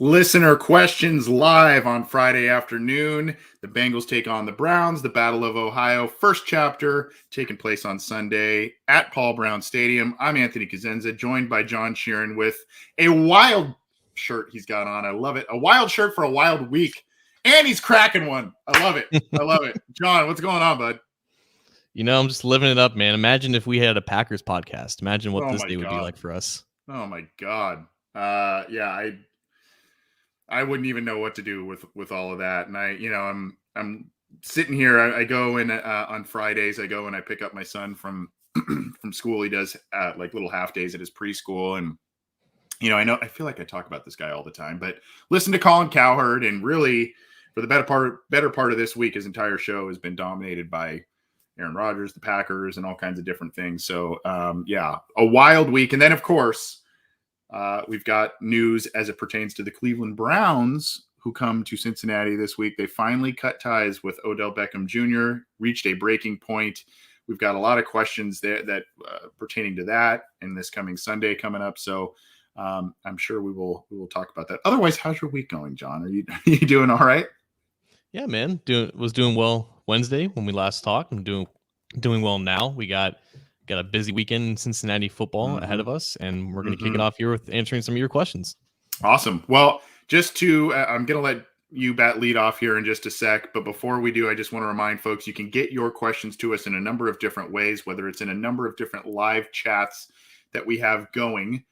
Listener questions live on Friday afternoon. The Bengals take on the Browns, the Battle of Ohio, first chapter taking place on Sunday at Paul Brown Stadium. I'm Anthony Cosenza, joined by John Sheeran with a wild shirt he's got on. I love it. A wild shirt for a wild week. And he's cracking one. I love it. I love it. John, what's going on, bud? You know, I'm just living it up, man. Imagine if we had a Packers podcast. Imagine what this day would be like for us. Oh, my God. I wouldn't even know what to do with all of that. And I'm sitting here. I go in on Fridays. I go and I pick up my son from from school. He does like little half days at his preschool. And I feel like I talk about this guy all the time, but listen to Colin Cowherd, and really for the better part of this week, his entire show has been dominated by Aaron Rodgers, the Packers, and all kinds of different things. So a wild week. And then of course, we've got news as it pertains to the Cleveland Browns, who come to Cincinnati this week. They finally cut ties with Odell Beckham Jr., reached a breaking point. We've got a lot of questions there that pertaining to that in this coming Sunday coming up. So I'm sure we will talk about that. Otherwise, how's your week going, John? Are you doing all right? Yeah, man. Was doing well Wednesday when we last talked. I'm doing well now. We got a busy weekend in Cincinnati football ahead of us, and we're going to kick it off here with answering some of your questions. Awesome. Well, just to I'm going to let you lead off here in just a sec, but before we do, I just want to remind folks you can get your questions to us in a number of different ways, whether it's in a number of different live chats that we have going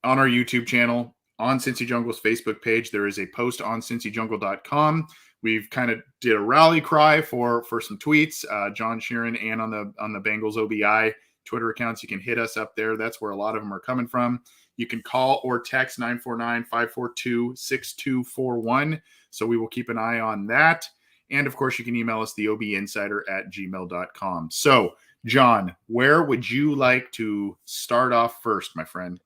on our YouTube channel, on Cincy Jungle's Facebook page. There is a post on cincyjungle.com. We've kind of did a rally cry for some tweets, John Sheeran, and on the Bengals OBI Twitter accounts. You can hit us up there. That's where a lot of them are coming from. You can call or text 949-542-6241. So we will keep an eye on that. And of course, you can email us, theobinsider@gmail.com. So, John, where would you like to start off first, my friend?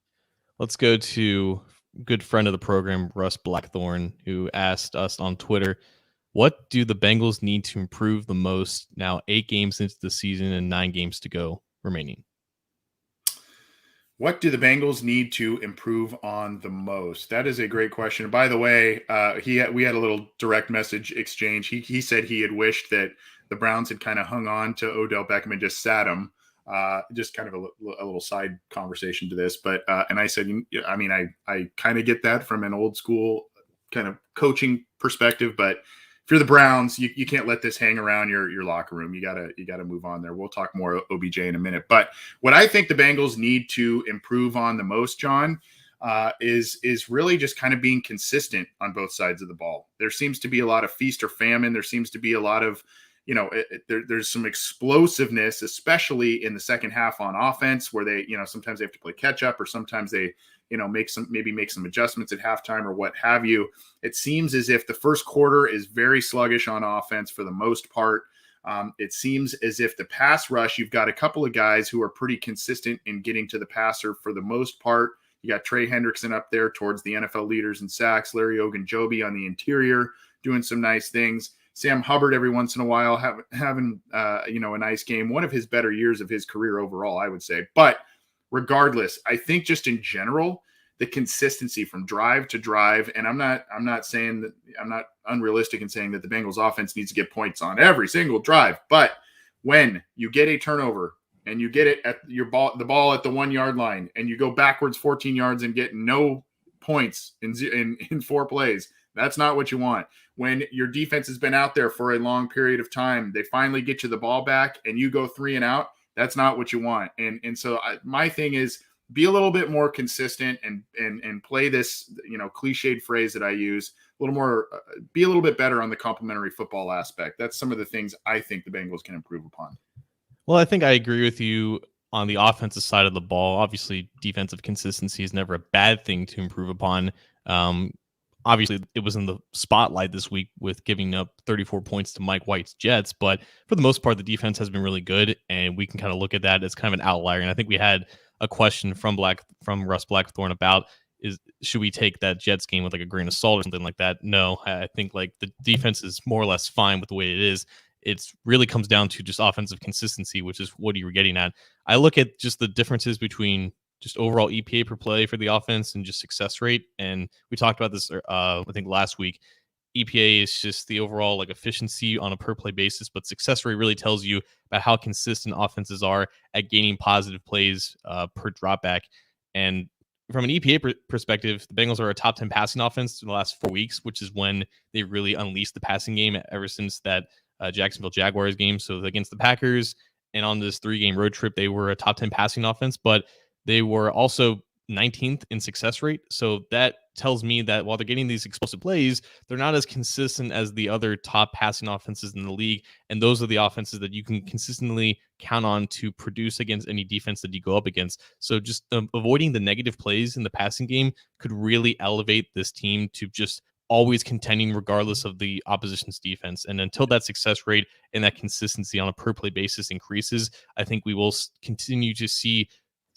Let's go to good friend of the program, Russ Blackthorn, who asked us on Twitter, what do the Bengals need to improve the most now 8 games into the season and 9 games to go remaining? What do the Bengals need to improve on the most? That is a great question. By the way, we had a little direct message exchange. He said he had wished that the Browns had kind of hung on to Odell Beckham and just sat him. Just kind of a little side conversation to this, but and I said, I kind of get that from an old school kind of coaching perspective, but if you're the Browns, you can't let this hang around your locker room. You gotta move on there. We'll talk more OBJ in a minute. But what I think the Bengals need to improve on the most, John, is really just kind of being consistent on both sides of the ball. There seems to be a lot of feast or famine. There seems to be a lot of there's some explosiveness, especially in the second half on offense, where they, sometimes they have to play catch up, or sometimes they, make some adjustments at halftime or what have you. It seems as if the first quarter is very sluggish on offense for the most part. It seems as if the pass rush, you've got a couple of guys who are pretty consistent in getting to the passer for the most part. You got Trey Hendrickson up there towards the NFL leaders in sacks, Larry Ogunjobi on the interior doing some nice things. Sam Hubbard every once in a while having a nice game, one of his better years of his career overall, I would say. But regardless, I think just in general, the consistency from drive to drive, and I'm not saying that, I'm not unrealistic in saying that the Bengals offense needs to get points on every single drive, but when you get a turnover and you get it at the ball at the 1 yard line, and you go backwards 14 yards and get no points in 4 plays, that's not what you want. When your defense has been out there for a long period of time, they finally get you the ball back and you go 3 and out. That's not what you want. And so my thing is, be a little bit more consistent and play this, cliched phrase that I use a little more, be a little bit better on the complementary football aspect. That's some of the things I think the Bengals can improve upon. Well, I think I agree with you on the offensive side of the ball. Obviously, defensive consistency is never a bad thing to improve upon. Obviously, it was in the spotlight this week with giving up 34 points to Mike White's Jets. But for the most part, the defense has been really good, and we can kind of look at that as kind of an outlier. And I think we had a question from Russ Blackthorn about, should we take that Jets game with like a grain of salt or something like that? No, I think like the defense is more or less fine with the way it is. It really comes down to just offensive consistency, which is what you were getting at. I look at just the differences between just overall EPA per play for the offense and just success rate. And we talked about this, I think last week. EPA is just the overall like efficiency on a per play basis, but success rate really tells you about how consistent offenses are at gaining positive plays per dropback. And from an EPA perspective, the Bengals are a top 10 passing offense in the last 4 weeks, which is when they really unleashed the passing game ever since that Jacksonville Jaguars game. So against the Packers and on this 3-game road trip, they were a top 10 passing offense, but they were also 19th in success rate. So that tells me that while they're getting these explosive plays, they're not as consistent as the other top passing offenses in the league. And those are the offenses that you can consistently count on to produce against any defense that you go up against. So just avoiding the negative plays in the passing game could really elevate this team to just always contending regardless of the opposition's defense. And until that success rate and that consistency on a per play basis increases, I think we will continue to see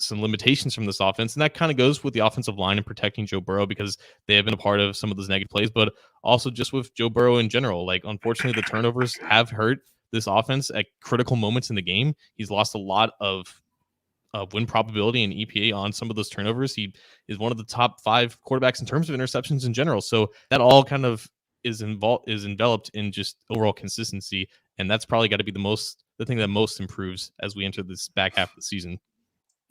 some limitations from this offense. And that kind of goes with the offensive line and protecting Joe Burrow, because they have been a part of some of those negative plays, but also just with Joe Burrow in general. Like, unfortunately, the turnovers have hurt this offense at critical moments in the game. He's lost a lot of win probability and EPA on some of those turnovers. He is one of the top 5 quarterbacks in terms of interceptions in general. So that all kind of is enveloped in just overall consistency. And that's probably got to be the thing that most improves as we enter this back half of the season.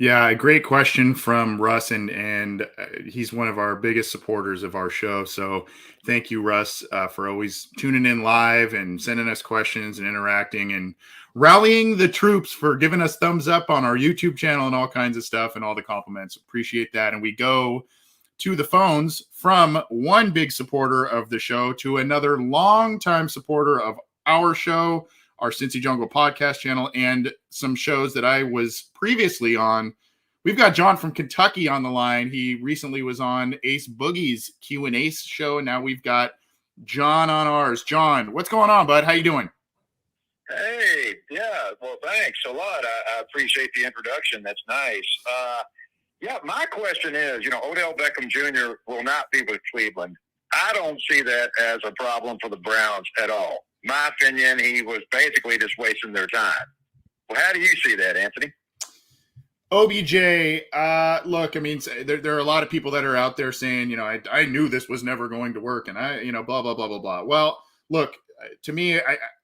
Yeah, great question from Russ, and he's one of our biggest supporters of our show. So thank you, Russ, for always tuning in live and sending us questions and interacting and rallying the troops, for giving us thumbs up on our YouTube channel and all kinds of stuff and all the compliments. Appreciate that. And we go to the phones from one big supporter of the show to another longtime supporter of our show, our Cincy Jungle podcast channel, and some shows that I was previously on. We've got John from Kentucky on the line. He recently was on Ace Boogie's Q&A show, and now we've got John on ours. John, what's going on, bud? How you doing? Hey, yeah, well, thanks a lot. I appreciate the introduction. That's nice. Yeah, my question is, Odell Beckham Jr. will not be with Cleveland. I don't see that as a problem for the Browns at all. My opinion, he was basically just wasting their time. Well, how do you see that, Anthony? OBJ, look, I mean, there are a lot of people that are out there saying, I knew this was never going to work, and blah, blah, blah, blah, blah. Well, look, to me,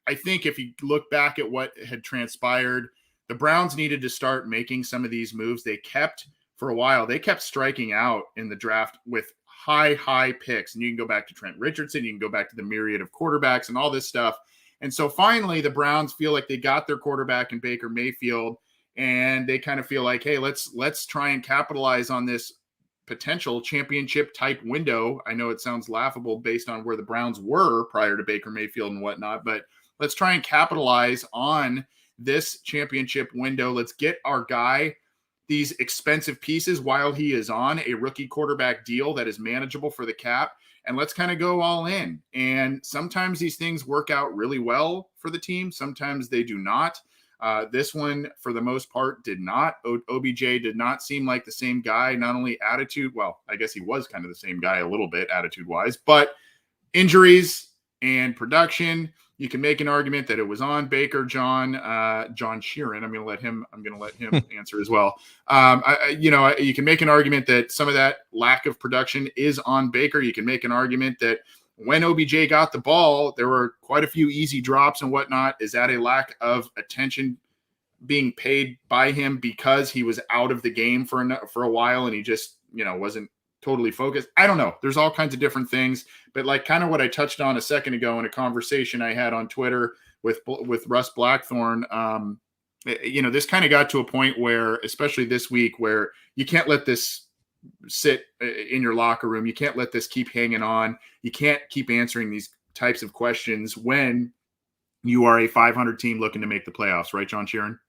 I think if you look back at what had transpired, the Browns needed to start making some of these moves. They kept striking out in the draft with high picks. And you can go back to Trent Richardson, you can go back to the myriad of quarterbacks and all this stuff. And so finally the Browns feel like they got their quarterback in Baker Mayfield, and they kind of feel like, hey, let's try and capitalize on this potential championship type window. I know it sounds laughable based on where the Browns were prior to Baker Mayfield and whatnot, but let's try and capitalize on this championship window. Let's get our guy these expensive pieces while he is on a rookie quarterback deal that is manageable for the cap, and let's kind of go all in. And sometimes these things work out really well for the team. Sometimes they do not. This one, for the most part, did not. OBJ did not seem like the same guy, not only attitude. Well, I guess he was kind of the same guy a little bit attitude-wise, but injuries and production. You can make an argument that it was on Baker, John Sheeran. I'm going to let him answer as well. You can make an argument that some of that lack of production is on Baker. You can make an argument that when OBJ got the ball, there were quite a few easy drops and whatnot. Is that a lack of attention being paid by him because he was out of the game for a while and he just, wasn't totally focused? I don't know. There's all kinds of different things, but like kind of what I touched on a second ago in a conversation I had on Twitter with Russ Blackthorn, this kind of got to a point where, especially this week, where you can't let this sit in your locker room. You can't let this keep hanging on. You can't keep answering these types of questions when you are a 500 team looking to make the playoffs, right, John Sheeran?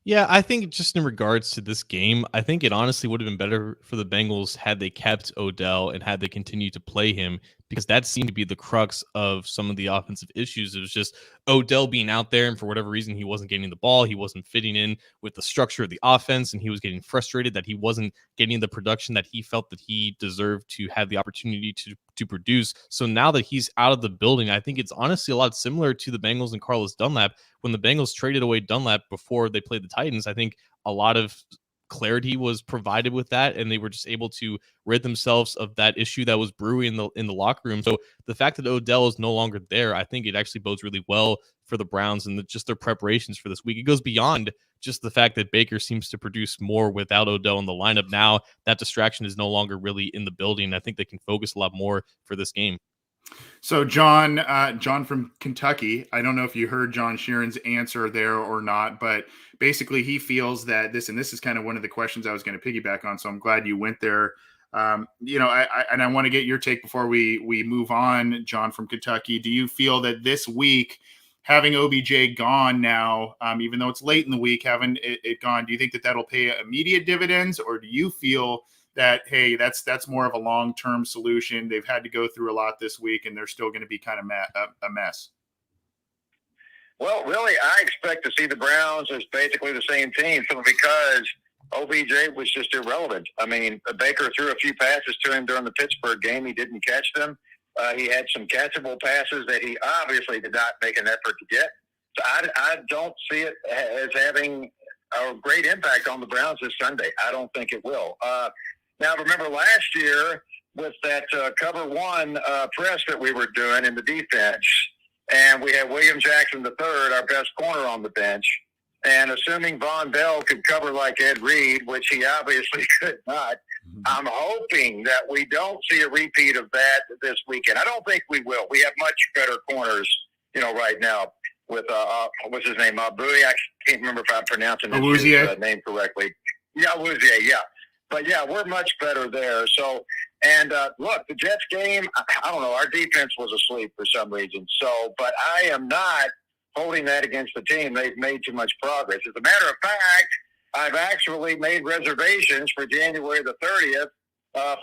Yeah, I think just in regards to this game, I think it honestly would have been better for the Bengals had they kept Odell and had they continued to play him, because that seemed to be the crux of some of the offensive issues. It was just Odell being out there, and for whatever reason, he wasn't getting the ball. He wasn't fitting in with the structure of the offense, and he was getting frustrated that he wasn't getting the production that he felt that he deserved to have the opportunity to produce. So now that he's out of the building, I think it's honestly a lot similar to the Bengals and Carlos Dunlap. When the Bengals traded away Dunlap before they played the Titans, I think a lot of clarity was provided with that, and they were just able to rid themselves of that issue that was brewing in the locker room. So the fact that Odell is no longer there, I think it actually bodes really well for the Browns and just their preparations for this week. It goes beyond just the fact that Baker seems to produce more without Odell in the lineup. Now that distraction is no longer really in the building. I think they can focus a lot more for this game. So John from Kentucky, I don't know if you heard John Sheeran's answer there or not, but basically he feels that this is kind of one of the questions I was going to piggyback on. So I'm glad you went there. I want to get your take before we move on, John from Kentucky. Do you feel that this week, having OBJ gone now, even though it's late in the week, having it gone, do you think that that'll pay immediate dividends, or do you feel that, hey, that's more of a long-term solution? They've had to go through a lot this week, and they're still going to be kind of a mess. Well, really, I expect to see the Browns as basically the same team, simply because OBJ was just irrelevant. I mean, Baker threw a few passes to him during the Pittsburgh game. He didn't catch them. He had some catchable passes that he obviously did not make an effort to get. So I don't see it as having a great impact on the Browns this Sunday. I don't think it will. Now, remember last year with that cover one press that we were doing in the defense, and we had William Jackson III, our best corner, on the bench. And assuming Von Bell could cover like Ed Reed, which he obviously could not, I'm hoping that we don't see a repeat of that this weekend. I don't think we will. We have much better corners, right now with, what's his name, Abui. I can't remember if I'm pronouncing his name correctly. Yeah, Awuzie, yeah. But, yeah, we're much better there. So, and look, the Jets game, I don't know, our defense was asleep for some reason. So, but I am not holding that against the team. They've made too much progress. As a matter of fact, I've actually made reservations for January the 30th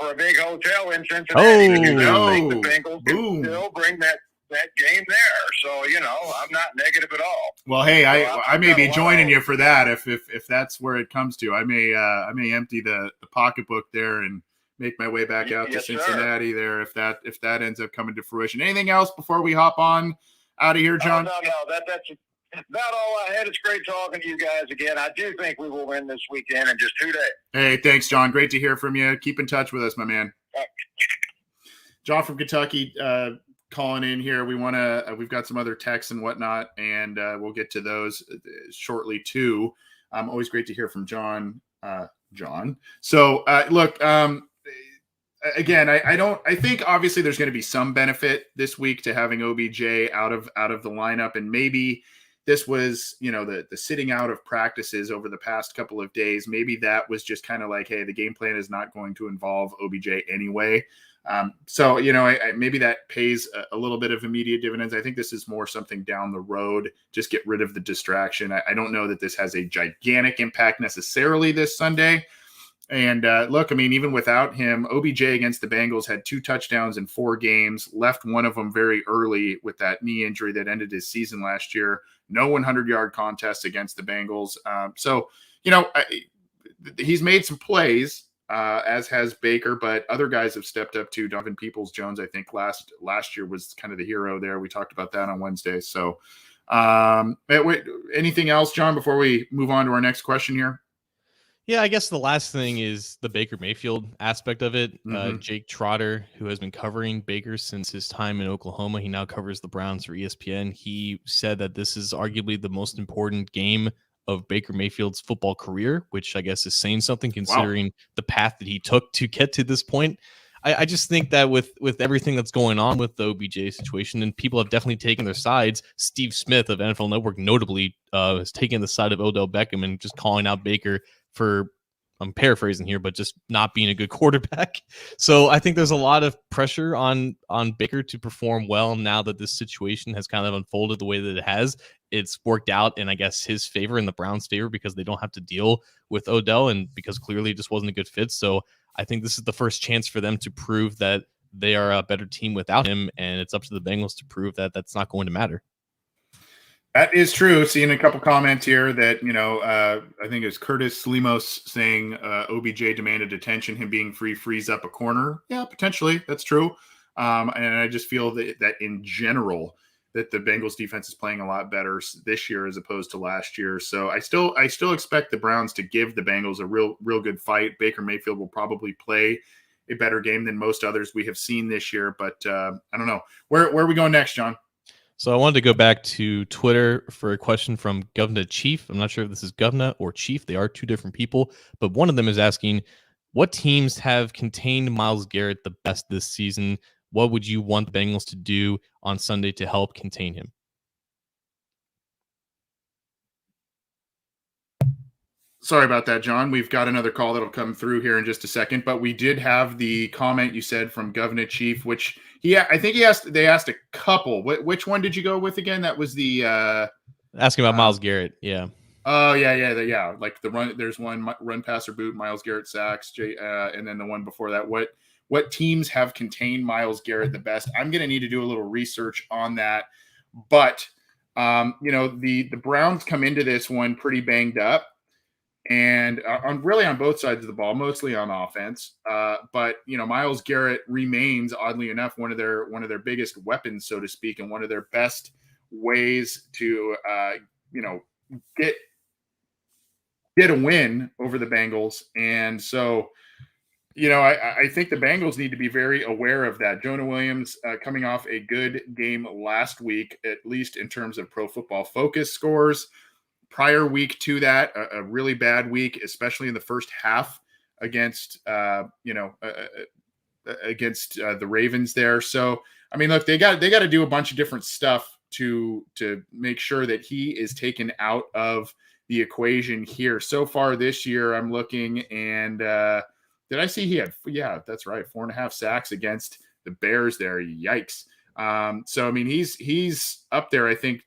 for a big hotel in Cincinnati. I think the Bengals can still bring that game there. So, I'm not negative at all. Well, hey, I may be joining you for that if that's where it comes to. I may empty the pocketbook there and make my way back out to Cincinnati there if that ends up coming to fruition. Anything else before we hop on out of here, John? No. That's about all I had. It's great talking to you guys again. I do think we will win this weekend in just 2 days. Hey, thanks, John. Great to hear from you. Keep in touch with us, my man. John from Kentucky calling in here. We've got some other texts and whatnot, and we'll get to those shortly too. Always great to hear from John. So look, again, I think obviously there's going to be some benefit this week to having OBJ out of the lineup, and maybe this was, the sitting out of practices over the past couple of days. Maybe that was just kind of like, hey, the game plan is not going to involve OBJ anyway. So, maybe that pays a little bit of immediate dividends. I think this is more something down the road. Just get rid of the distraction. I don't know that this has a gigantic impact necessarily this Sunday. And look, I mean, even without him, OBJ against the Bengals had 2 touchdowns in 4 games, left one of them very early with that knee injury that ended his season last year. No 100-yard contests against the Bengals. So, he's made some plays, as has Baker, but other guys have stepped up too. Donovan Peoples-Jones, I think last year was kind of the hero there. We talked about that on Wednesday. So anything else, John, before we move on to our next question here? Yeah, I guess the last thing is the Baker Mayfield aspect of it. Jake Trotter, who has been covering Baker since his time in Oklahoma, he now covers the Browns for ESPN. He said that this is arguably the most important game of Baker Mayfield's football career, which I guess is saying something considering the path that he took to get to this point. I just think that with everything that's going on with the OBJ situation, and people have definitely taken their sides. Steve Smith of NFL Network notably has taken the side of Odell Beckham and just calling out Baker for, I'm paraphrasing here, but just not being a good quarterback. So I think there's a lot of pressure on Baker to perform well now that this situation has kind of unfolded the way that it has. It's worked out in, I guess, his favor and the Browns' favor because they don't have to deal with Odell and because clearly it just wasn't a good fit. So I think this is the first chance for them to prove that they are a better team without him, and it's up to the Bengals to prove that that's not going to matter. That is true. Seeing a couple comments here that, I think it's Curtis Slimos saying OBJ demanded attention, him being free frees up a corner. Yeah, potentially. That's true. And I just feel that in general, that the Bengals defense is playing a lot better this year as opposed to last year. So I still expect the Browns to give the Bengals a real good fight. Baker Mayfield will probably play a better game than most others we have seen this year, but I don't know. Where are we going next, John? So I wanted to go back to Twitter for a question from Governor Chief. I'm not sure if this is Governor or Chief. They are two different people, but one of them is asking, what teams have contained Myles Garrett the best this season? What would you want the Bengals to do on Sunday to help contain him? Sorry about that, John. We've got another call that'll come through here in just a second, but we did have the comment you said from Governor Chief, which I think they asked a couple. Which one did you go with again? That was the asking about Myles Garrett. Yeah. Oh yeah. Like the run. There's one run, passer, boot, Myles Garrett sacks, and then the one before that. What teams have contained Myles Garrett the best? I'm going to need to do a little research on that, but the Browns come into this one pretty banged up. And on both sides of the ball, mostly on offense. But Myles Garrett remains, oddly enough, one of their biggest weapons, so to speak, and one of their best ways to get a win over the Bengals. And so, I think the Bengals need to be very aware of that. Jonah Williams coming off a good game last week, at least in terms of Pro Football Focus scores. Prior week to that, a really bad week, especially in the first half against the Ravens there. So, I mean, look, they got to do a bunch of different stuff to make sure that he is taken out of the equation here. So far this year, I'm looking, and did I see he had? Yeah, that's right, 4.5 sacks against the Bears there. Yikes. So I mean, he's up there. I think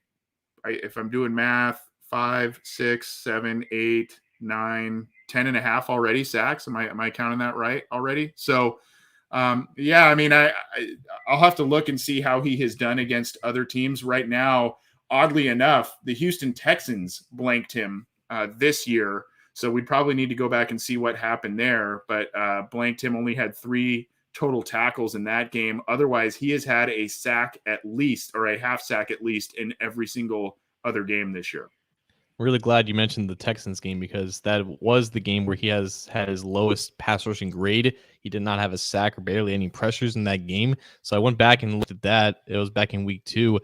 if I'm doing math. 5, 6, 7, 8, 9, 10 and a half already sacks. Am I counting that right already? So, I mean, I'll have to look and see how he has done against other teams right now. Oddly enough, the Houston Texans blanked him this year. So we'd probably need to go back and see what happened there, but blanked him, only had 3 total tackles in that game. Otherwise, he has had a sack at least, or a half sack at least, in every single other game this year. Really glad you mentioned the Texans game, because that was the game where he has had his lowest pass rushing grade. He did not have a sack or barely any pressures in that game. So I went back and looked at that. It was back in week 2.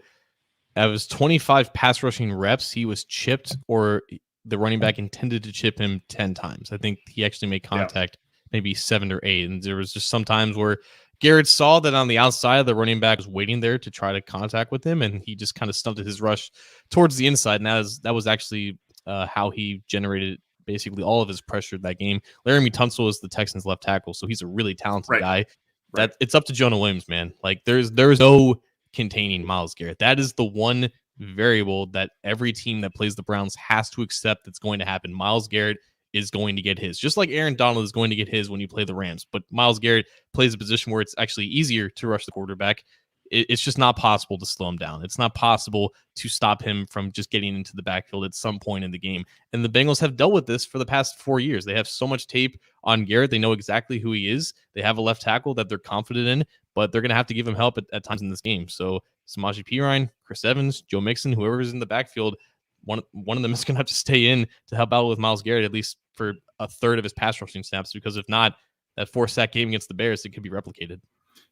Out of his 25 pass rushing reps, he was chipped, or the running back intended to chip him 10 times. I think he actually made contact maybe 7 or 8. And there was just some times where Garrett saw that on the outside, the running back was waiting there to try to contact with him, and he just kind of stunted his rush towards the inside. And that was actually how he generated basically all of his pressure that game. Laramie Tunsil is the Texans' left tackle, so he's a really talented guy. That it's up to Jonah Williams, man. Like there's no containing Myles Garrett. That is the one variable that every team that plays the Browns has to accept that's going to happen. Myles Garrett is going to get his, just like Aaron Donald is going to get his when you play the Rams. But Myles Garrett plays a position where it's actually easier to rush the quarterback. It's just not possible to slow him down. It's not possible to stop him from just getting into the backfield at some point in the game. And the Bengals have dealt with this for the past 4 years. They have so much tape on Garrett. They know exactly who he is. They have a left tackle that they're confident in, but they're going to have to give him help at times in this game. So Samaje Perine, Chris Evans, Joe Mixon, whoever is in the backfield, one of them is going to have to stay in to help out with Myles Garrett, at least for a third of his pass rushing snaps, because if not, that 4-sack game against the Bears, it could be replicated.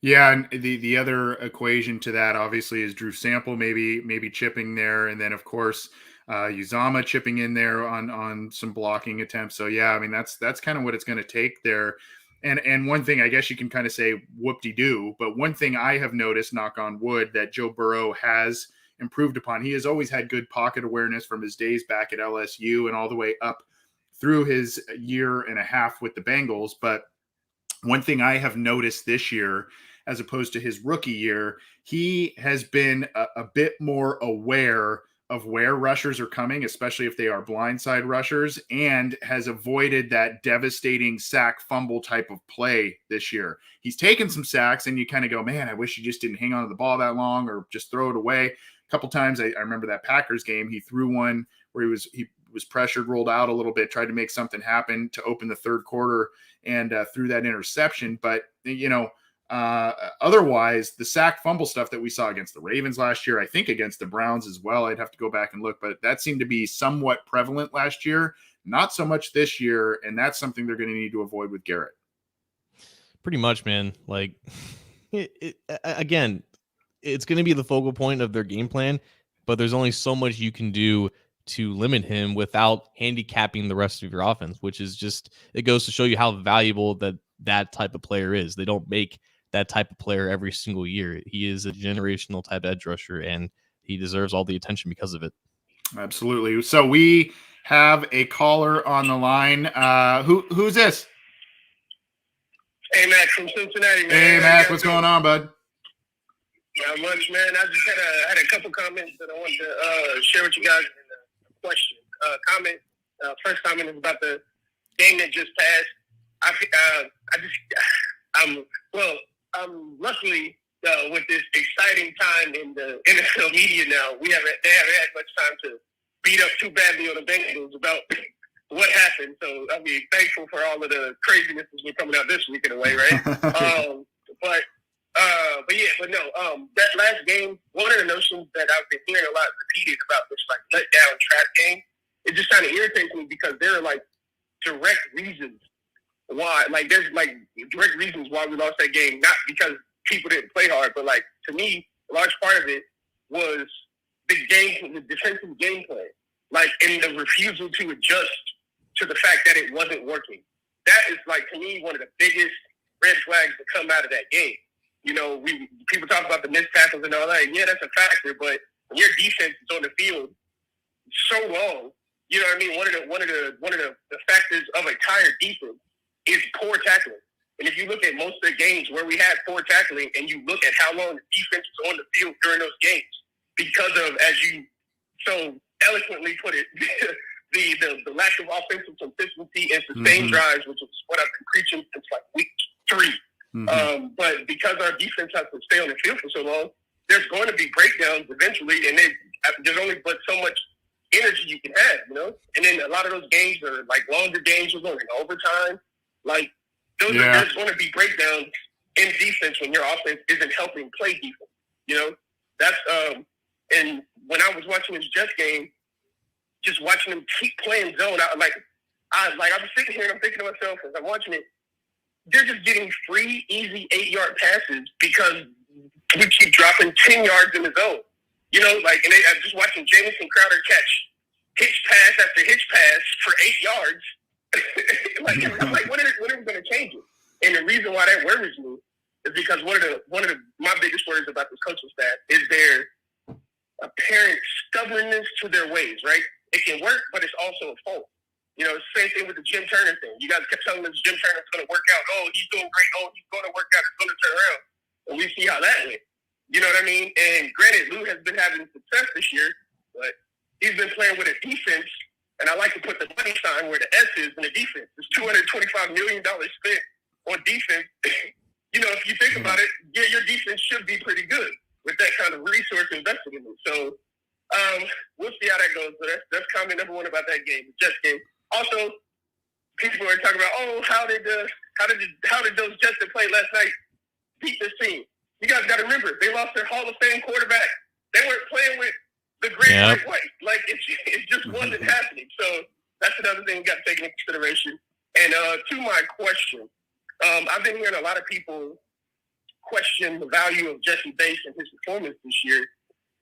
Yeah, and the other equation to that obviously is Drew Sample maybe chipping there, and then of course Uzama chipping in there on some blocking attempts. So yeah, I mean that's kind of what it's going to take there. And one thing I guess you can kind of say whoop-de-doo, but one thing I have noticed, knock on wood, that Joe Burrow has improved upon. He has always had good pocket awareness from his days back at LSU and all the way up through his year and a half with the Bengals. But one thing I have noticed this year, as opposed to his rookie year, he has been a bit more aware of where rushers are coming, especially if they are blindside rushers, and has avoided that devastating sack fumble type of play this year. He's taken some sacks, and you kind of go, man, I wish he just didn't hang on to the ball that long or just throw it away. A couple times, I remember that Packers game, he threw one where he was pressured, rolled out a little bit, tried to make something happen to open the third quarter, and threw that interception. But, Otherwise, the sack fumble stuff that we saw against the Ravens last year, I think against the Browns as well, I'd have to go back and look, but that seemed to be somewhat prevalent last year. Not so much this year, and that's something they're going to need to avoid with Garrett. Pretty much, man. Like, again, it's going to be the focal point of their game plan, but there's only so much you can do to limit him without handicapping the rest of your offense, which is just, it goes to show you how valuable that type of player is. They don't make that type of player every single year. He is a generational type edge rusher, and he deserves all the attention because of it. Absolutely. So we have a caller on the line. Who's this? Hey, Max from Cincinnati, man. Hey, Max, what's going on, bud? Not much, man. I just had a couple comments that I wanted to share with you guys. And a question. First comment is about the game that just passed. I'm luckily with this exciting time in the NFL media now. They haven't had much time to beat up too badly on the Bengals about what happened. So I mean, thankful for all of the craziness that's been coming out this week in a way, right? That last game, one of the notions that I've been hearing a lot repeated about this like letdown trap game, it just kind of irritates me because there are like direct reasons why, like there's like direct reasons why we lost that game, not because people didn't play hard, but like to me, a large part of it was the defensive game plan, like in the refusal to adjust to the fact that it wasn't working. That is like to me one of the biggest red flags that come out of that game. You know, people talk about the missed tackles and all that. Yeah, that's a factor, but when your defense is on the field so long, you know what I mean. One of the factors of a tired defense is poor tackling. And if you look at most of the games where we had poor tackling, and you look at how long the defense was on the field during those games, because of, as you so eloquently put it, the lack of offensive consistency and sustained drives, which is what I've been preaching since like week 3. But because our defense has to stay on the field for so long, there's going to be breakdowns eventually, and there's only but so much energy you can have, you know. And then a lot of those games are like longer games, we're going in overtime. Like there's going to be breakdowns in defense when your offense isn't helping play defense. You know, that's and when I was watching this Jets game, just watching them keep playing zone, I was sitting here and I'm thinking to myself as I'm watching it, they're just getting free, easy 8-yard passes because we keep dropping 10 yards in the zone. You know, like, and I'm just watching Jamison Crowder catch hitch pass after hitch pass for 8 yards. I'm like, when are we going to change it? And the reason why that worries me is because one of my biggest worries about this coaching staff is their apparent stubbornness to their ways, right? It can work, but it's also a fault. You know, same thing with the Jim Turner thing. You guys kept telling us Jim Turner's going to work out. Oh, he's doing great. Oh, he's going to work out. It's going to turn around. And we see how that went. You know what I mean? And granted, Lou has been having success this year, but he's been playing with a defense, and I like to put the money sign where the S is in the defense. It's $225 million spent on defense. You know, if you think about it, yeah, your defense should be pretty good with that kind of resource invested in it. So we'll see how that goes. But that's comment number one about that game, the Jets game. Also, people are talking about, oh, how did those Jets that played last night beat this team? You guys got to remember, they lost their Hall of Fame quarterback. They weren't playing with the great Mike White. Like it just wasn't happening. So that's another thing we got to take into consideration. And to my question, I've been hearing a lot of people question the value of Jesse Bates and his performance this year.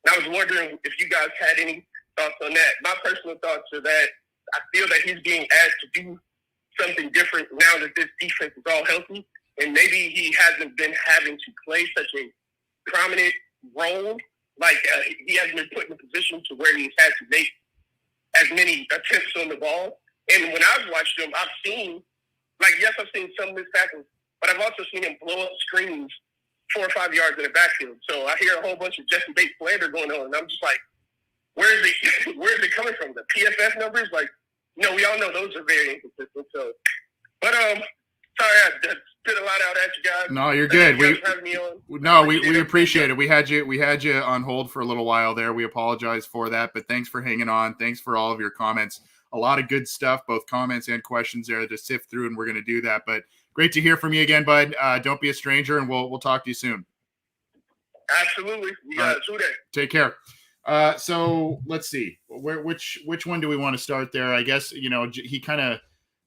And I was wondering if you guys had any thoughts on that. My personal thoughts are that I feel that he's being asked to do something different now that this defense is all healthy. And maybe he hasn't been having to play such a prominent role. Like he hasn't been put in a position to where he's had to make as many attempts on the ball. And when I've watched him, I've seen, like, yes, I've seen some missed tackles, but I've also seen him blow up screens 4 or 5 yards in the backfield. So I hear a whole bunch of Jesse Bates slander going on, and I'm just like, where is it coming from? The PFF numbers? Like, you know, we all know those are very inconsistent. So, but sorry, I spit a lot out at you guys. No, you're good. We appreciate it. We had you on hold for a little while there. We apologize for that, but thanks for hanging on. Thanks for all of your comments. A lot of good stuff, both comments and questions there to sift through, and we're going to do that. But great to hear from you again, bud. Don't be a stranger, and we'll talk to you soon. Absolutely. We got it today. Take care. So let's see. Which one do we want to start there? I guess, he kind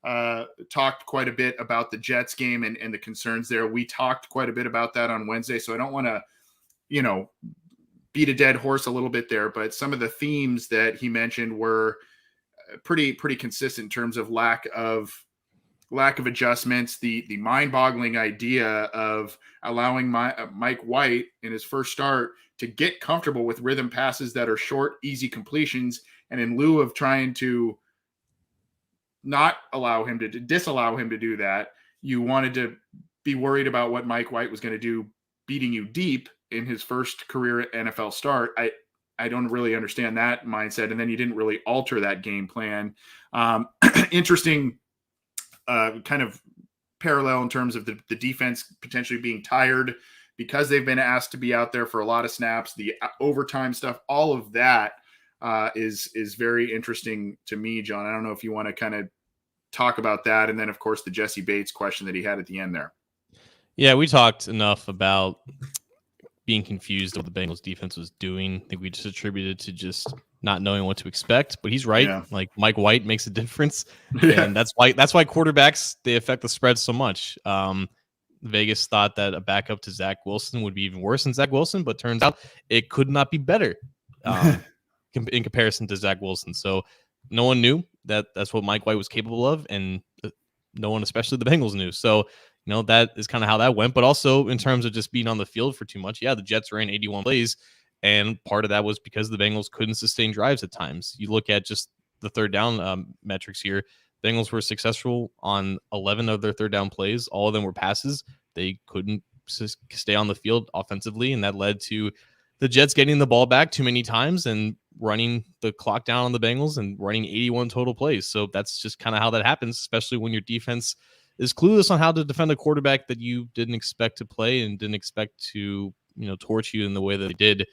of talked quite a bit about the Jets game and the concerns there. We talked quite a bit about that on Wednesday, so I don't want to, beat a dead horse a little bit there, but some of the themes that he mentioned were pretty consistent in terms of lack of adjustments, the mind-boggling idea of allowing Mike White in his first start to get comfortable with rhythm passes that are short, easy completions, and in lieu of trying to not disallow him to do that, you wanted to be worried about what Mike White was going to do beating you deep in his first career NFL start. I don't really understand that mindset. And then you didn't really alter that game plan. Interesting kind of parallel in terms of the defense potentially being tired because they've been asked to be out there for a lot of snaps, the overtime stuff, all of that is very interesting to me, John. I don't know if you want to kind of talk about that. And then of course the Jesse Bates question that he had at the end there. Yeah, we talked enough about being confused what the Bengals defense was doing. I think we just attributed to just not knowing what to expect, but he's right. Yeah. Like Mike White makes a difference. Yeah. And that's why quarterbacks, they affect the spread so much. Vegas thought that a backup to Zach Wilson would be even worse than Zach Wilson, but turns out it could not be better in comparison to Zach Wilson. So no one knew that that's what Mike White was capable of, and no one, especially the Bengals, knew. So that is kind of how that went. But also in terms of just being on the field for too much, yeah, the Jets ran 81 plays, and part of that was because the Bengals couldn't sustain drives at times. You look at just the third down metrics here. Bengals were successful on 11 of their third down plays. All of them were passes. They couldn't stay on the field offensively, and that led to the Jets getting the ball back too many times and running the clock down on the Bengals and running 81 total plays. So that's just kind of how that happens, especially when your defense is clueless on how to defend a quarterback that you didn't expect to play and didn't expect to, torch you in the way that they did.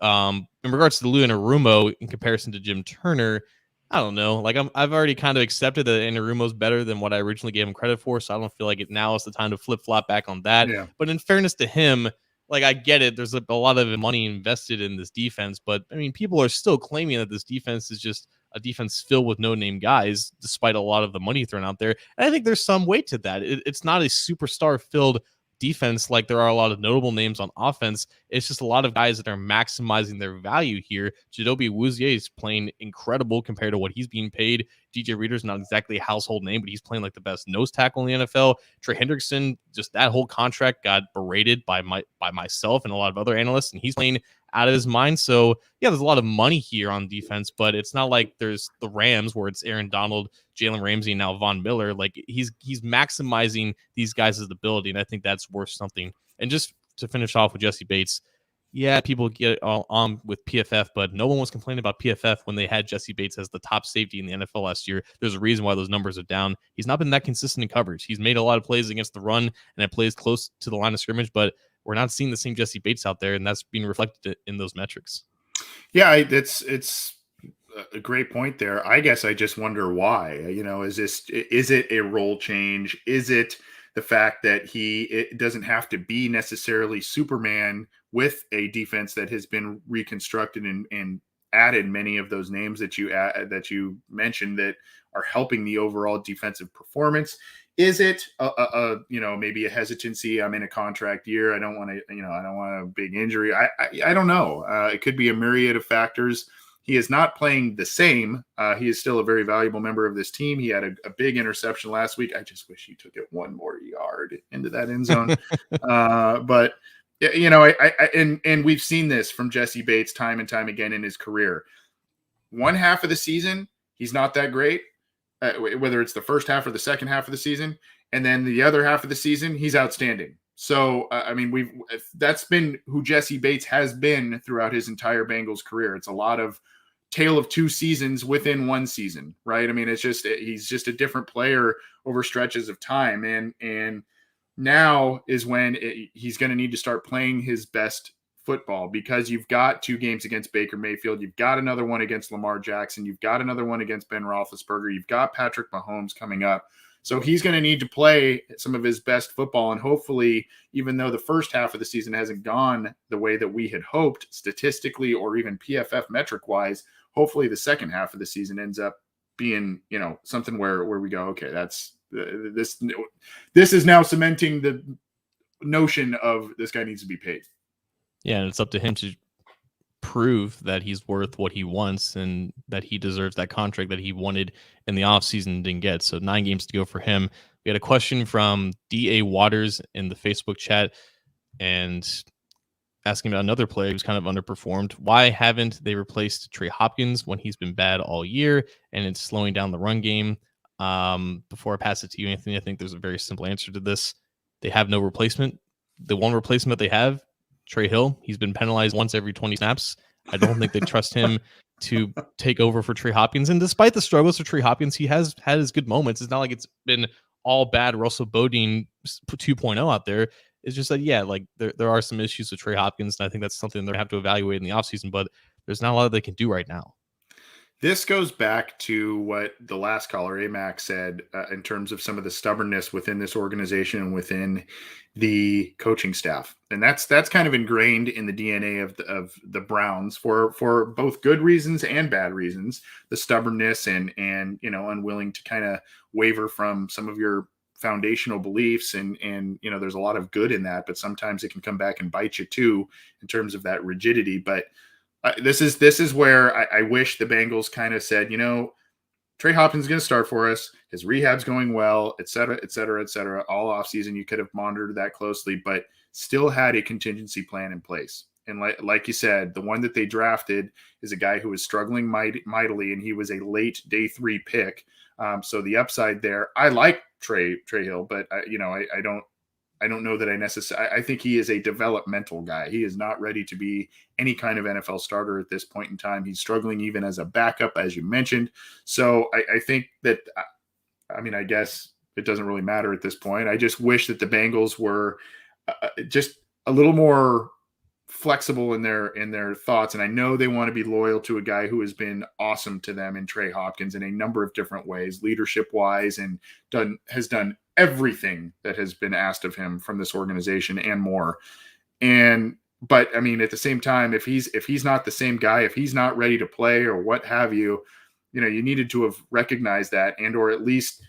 In regards to Lou Anarumo in comparison to Jim Turner, I don't know. Like I've already kind of accepted that Anarumo's better than what I originally gave him credit for, so I don't feel like now is the time to flip flop back on that. Yeah. But in fairness to him, like I get it, there's a lot of money invested in this defense, but I mean, people are still claiming that this defense is just a defense filled with no-name guys, despite a lot of the money thrown out there. And I think there's some weight to that. It's not a superstar-filled defense like there are a lot of notable names on offense. It's just a lot of guys that are maximizing their value here. Jadobe Awuzie is playing incredible compared to what he's being paid. DJ Reader's not exactly a household name, but he's playing like the best nose tackle in the NFL. Trey Hendrickson, just that whole contract got berated by myself and a lot of other analysts, and he's playing out of his mind. So yeah, there's a lot of money here on defense, but it's not like there's the Rams where it's Aaron Donald, Jalen Ramsey, and now Von Miller. Like he's maximizing these guys' ability, and I think that's worth something. And just to finish off with Jesse Bates, yeah, people get all on with PFF, but no one was complaining about PFF when they had Jesse Bates as the top safety in the NFL last year. There's a reason why those numbers are down. He's not been that consistent in coverage. He's made a lot of plays against the run and it plays close to the line of scrimmage, but we're not seeing the same Jesse Bates out there, and that's being reflected in those metrics. Yeah, it's a great point there. I guess I just wonder why. Is it a role change? Is it the fact that it doesn't have to be necessarily Superman with a defense that has been reconstructed and added many of those names that you mentioned that are helping the overall defensive performance? Is it maybe a hesitancy? I'm in a contract year. I don't want a big injury. I don't know. It could be a myriad of factors. He is not playing the same. He is still a very valuable member of this team. He had a big interception last week. I just wish he took it one more yard into that end zone. But and we've seen this from Jesse Bates time and time again in his career. One half of the season, he's not that great. Whether it's the first half or the second half of the season, and then the other half of the season, he's outstanding. So, that's been who Jesse Bates has been throughout his entire Bengals career. It's a lot of tale of two seasons within one season, right? I mean, he's just a different player over stretches of time. And now is when he's going to need to start playing his best football, because you've got 2 games against Baker Mayfield. You've got another one against Lamar Jackson. You've got another one against Ben Roethlisberger. You've got Patrick Mahomes coming up. So he's going to need to play some of his best football. And hopefully, even though the first half of the season hasn't gone the way that we had hoped statistically or even PFF metric wise, hopefully the second half of the season ends up being, something where we go, okay, that's this is now cementing the notion of this guy needs to be paid. Yeah, and it's up to him to prove that he's worth what he wants and that he deserves that contract that he wanted in the offseason and didn't get. So 9 games to go for him. We had a question from D.A. Waters in the Facebook chat and asking about another player who's kind of underperformed. Why haven't they replaced Trey Hopkins when he's been bad all year and it's slowing down the run game? Before I pass it to you, Anthony, I think there's a very simple answer to this. They have no replacement. The one replacement they have, Trey Hill, he's been penalized once every 20 snaps. I don't think they trust him to take over for Trey Hopkins. And despite the struggles for Trey Hopkins, he has had his good moments. It's not like it's been all bad Russell Bodine 2.0 out there. It's just that, yeah, like there are some issues with Trey Hopkins, and I think that's something they're going to have to evaluate in the offseason, but there's not a lot they can do right now. This goes back to what the last caller, AMAC, said in terms of some of the stubbornness within this organization and within the coaching staff. And that's kind of ingrained in the DNA of the Browns for both good reasons and bad reasons. The stubbornness and unwilling to kind of waver from some of your foundational beliefs and there's a lot of good in that, but sometimes it can come back and bite you too in terms of that rigidity. But this is where I wish the Bengals kind of said, Trey Hopkins is going to start for us. His rehab's going well, et cetera, et cetera, et cetera. All offseason, you could have monitored that closely, but still had a contingency plan in place. And like you said, the one that they drafted is a guy who was struggling mightily, and he was a late day 3 pick. So the upside there, I like Trey Hill, but I don't know that I think he is a developmental guy. He is not ready to be any kind of NFL starter at this point in time. He's struggling even as a backup, as you mentioned. So I think that, I guess it doesn't really matter at this point. I just wish that the Bengals were just a little more flexible in their thoughts. And I know they want to be loyal to a guy who has been awesome to them in Trey Hopkins in a number of different ways, leadership wise, and has done everything that has been asked of him from this organization and more. But at the same time, if he's not the same guy, if he's not ready to play or what have you, you needed to have recognized that, and or at least,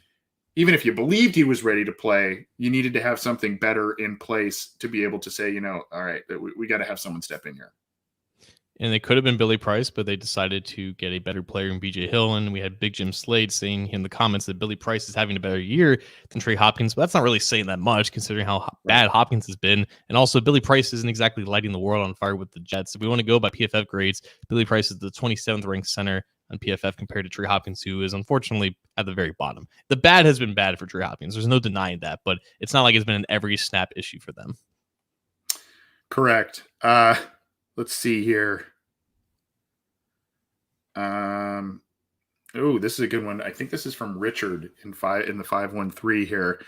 even if you believed he was ready to play, you needed to have something better in place to be able to say, all right, we got to have someone step in here. And it could have been Billy Price, but they decided to get a better player in B.J. Hill. And we had Big Jim Slade saying in the comments that Billy Price is having a better year than Trey Hopkins. But that's not really saying that much considering how bad Hopkins has been. And also, Billy Price isn't exactly lighting the world on fire with the Jets. If we want to go by PFF grades, Billy Price is the 27th ranked center on PFF compared to Trey Hopkins, who is unfortunately at the very bottom. The bad has been bad for Trey Hopkins. There's no denying that, but it's not like it's been an every snap issue for them. Correct. Let's see here. This is a good one. I think this is from Richard in the 513 here.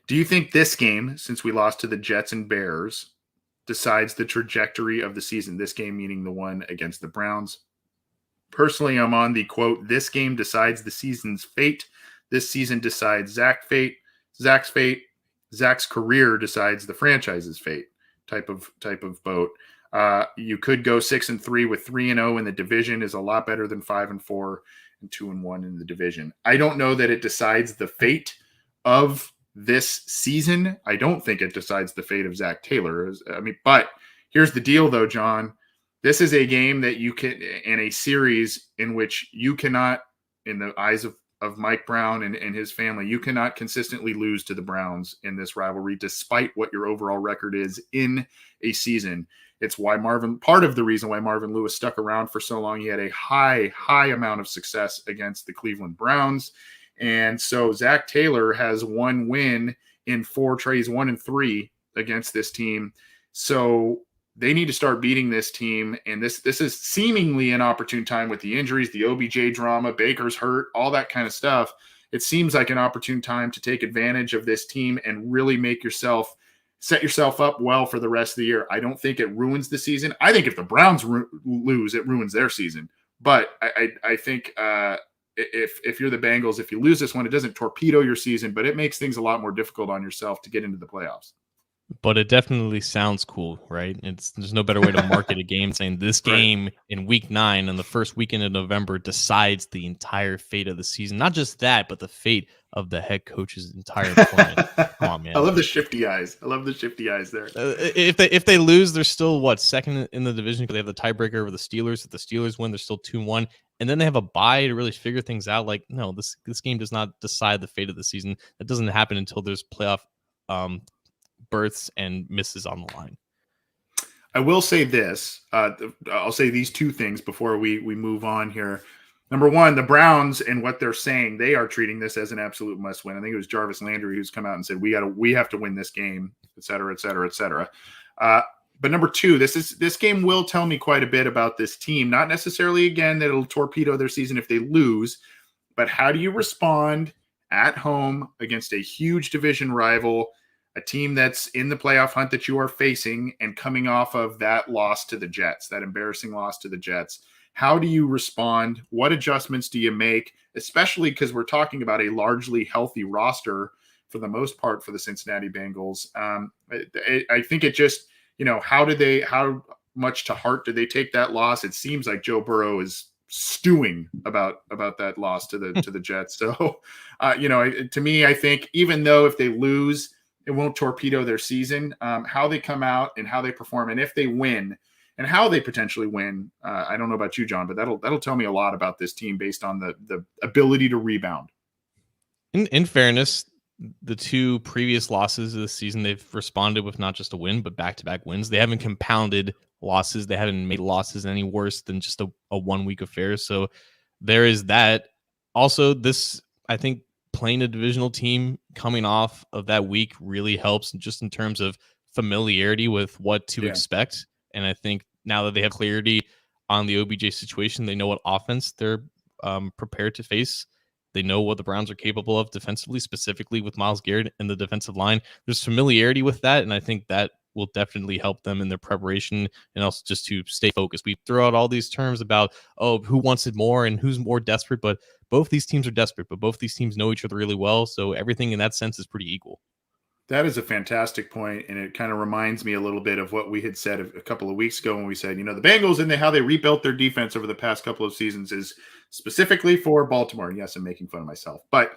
Do you think this game, since we lost to the Jets and Bears, decides the trajectory of the season? This game meaning the one against the Browns. Personally, I'm on the quote, "This game decides the season's fate. This season decides Zach's fate. Zach's career decides the franchise's fate." Type of boat. You could go 6-3 with 3-0 in the division is a lot better than 5-4 and 2-1 in the division. I don't know that it decides the fate of this season. I don't think it decides the fate of Zach Taylor. But here's the deal though, John. This is a game that you can, in a series in which you cannot, in the eyes of Mike Brown and his family, you cannot consistently lose to the Browns in this rivalry, despite what your overall record is in a season. It's why part of the reason why Marvin Lewis stuck around for so long. He had a high amount of success against the Cleveland Browns. And so Zach Taylor has one win in 4 trays, 1-3 against this team. So they need to start beating this team. And this is seemingly an opportune time with the injuries, the OBJ drama, Baker's hurt, all that kind of stuff. It seems like an opportune time to take advantage of this team and really set yourself up well for the rest of the year. I don't think it ruins the season. I think if the Browns lose, it ruins their season. But I think if you're the Bengals, if you lose this one, it doesn't torpedo your season, but it makes things a lot more difficult on yourself to get into the playoffs. But it definitely sounds cool, right? There's no better way to market a game saying this game in week 9 and the first weekend of November decides the entire fate of the season. Not just that, but the fate of the head coach's entire employment. Come on, man. I love the shifty eyes. I love the shifty eyes there. If they lose, they're still second in the division because they have the tiebreaker over the Steelers. If the Steelers win, they're still 2-1, and then they have a bye to really figure things out. Like, no, this game does not decide the fate of the season. That doesn't happen until there's playoff berths and misses on the line. I will say this. I'll say these two things before we move on here. Number one, the Browns and what they're saying, they are treating this as an absolute must win. I think it was Jarvis Landry who's come out and said, we have to win this game, et cetera, et cetera, et cetera. But number two, this game will tell me quite a bit about this team. Not necessarily, again, that it'll torpedo their season if they lose, but how do you respond at home against a huge division rival, a team that's in the playoff hunt that you are facing and coming off of that loss to the Jets, that embarrassing loss to the Jets? How do you respond? What adjustments do you make, especially because we're talking about a largely healthy roster for the most part for the Cincinnati Bengals? I think it just, how much to heart do they take that loss? It seems like Joe Burrow is stewing about that loss to the Jets. So, to me, I think even though if they lose, it won't torpedo their season. How they come out and how they perform, and if they win, and how they potentially win. I don't know about you, John, but that'll tell me a lot about this team based on the ability to rebound. In fairness, the two previous losses of the season, they've responded with not just a win, but back-to-back wins. They haven't compounded losses. They haven't made losses any worse than just a 1-week affair. So there is that. Also, this, I think, playing a divisional team coming off of that week really helps just in terms of familiarity with what to expect. And I think now that they have clarity on the OBJ situation, they know what offense they're prepared to face. They know what the Browns are capable of defensively, specifically with Myles Garrett in the defensive line. There's familiarity with that, and I think that will definitely help them in their preparation and also just to stay focused. We throw out all these terms about, who wants it more and who's more desperate, but both these teams are desperate, but both these teams know each other really well, so everything in that sense is pretty equal. That is a fantastic point, and it kind of reminds me a little bit of what we had said a couple of weeks ago when we said, the Bengals and how they rebuilt their defense over the past couple of seasons is specifically for Baltimore. And yes, I'm making fun of myself. But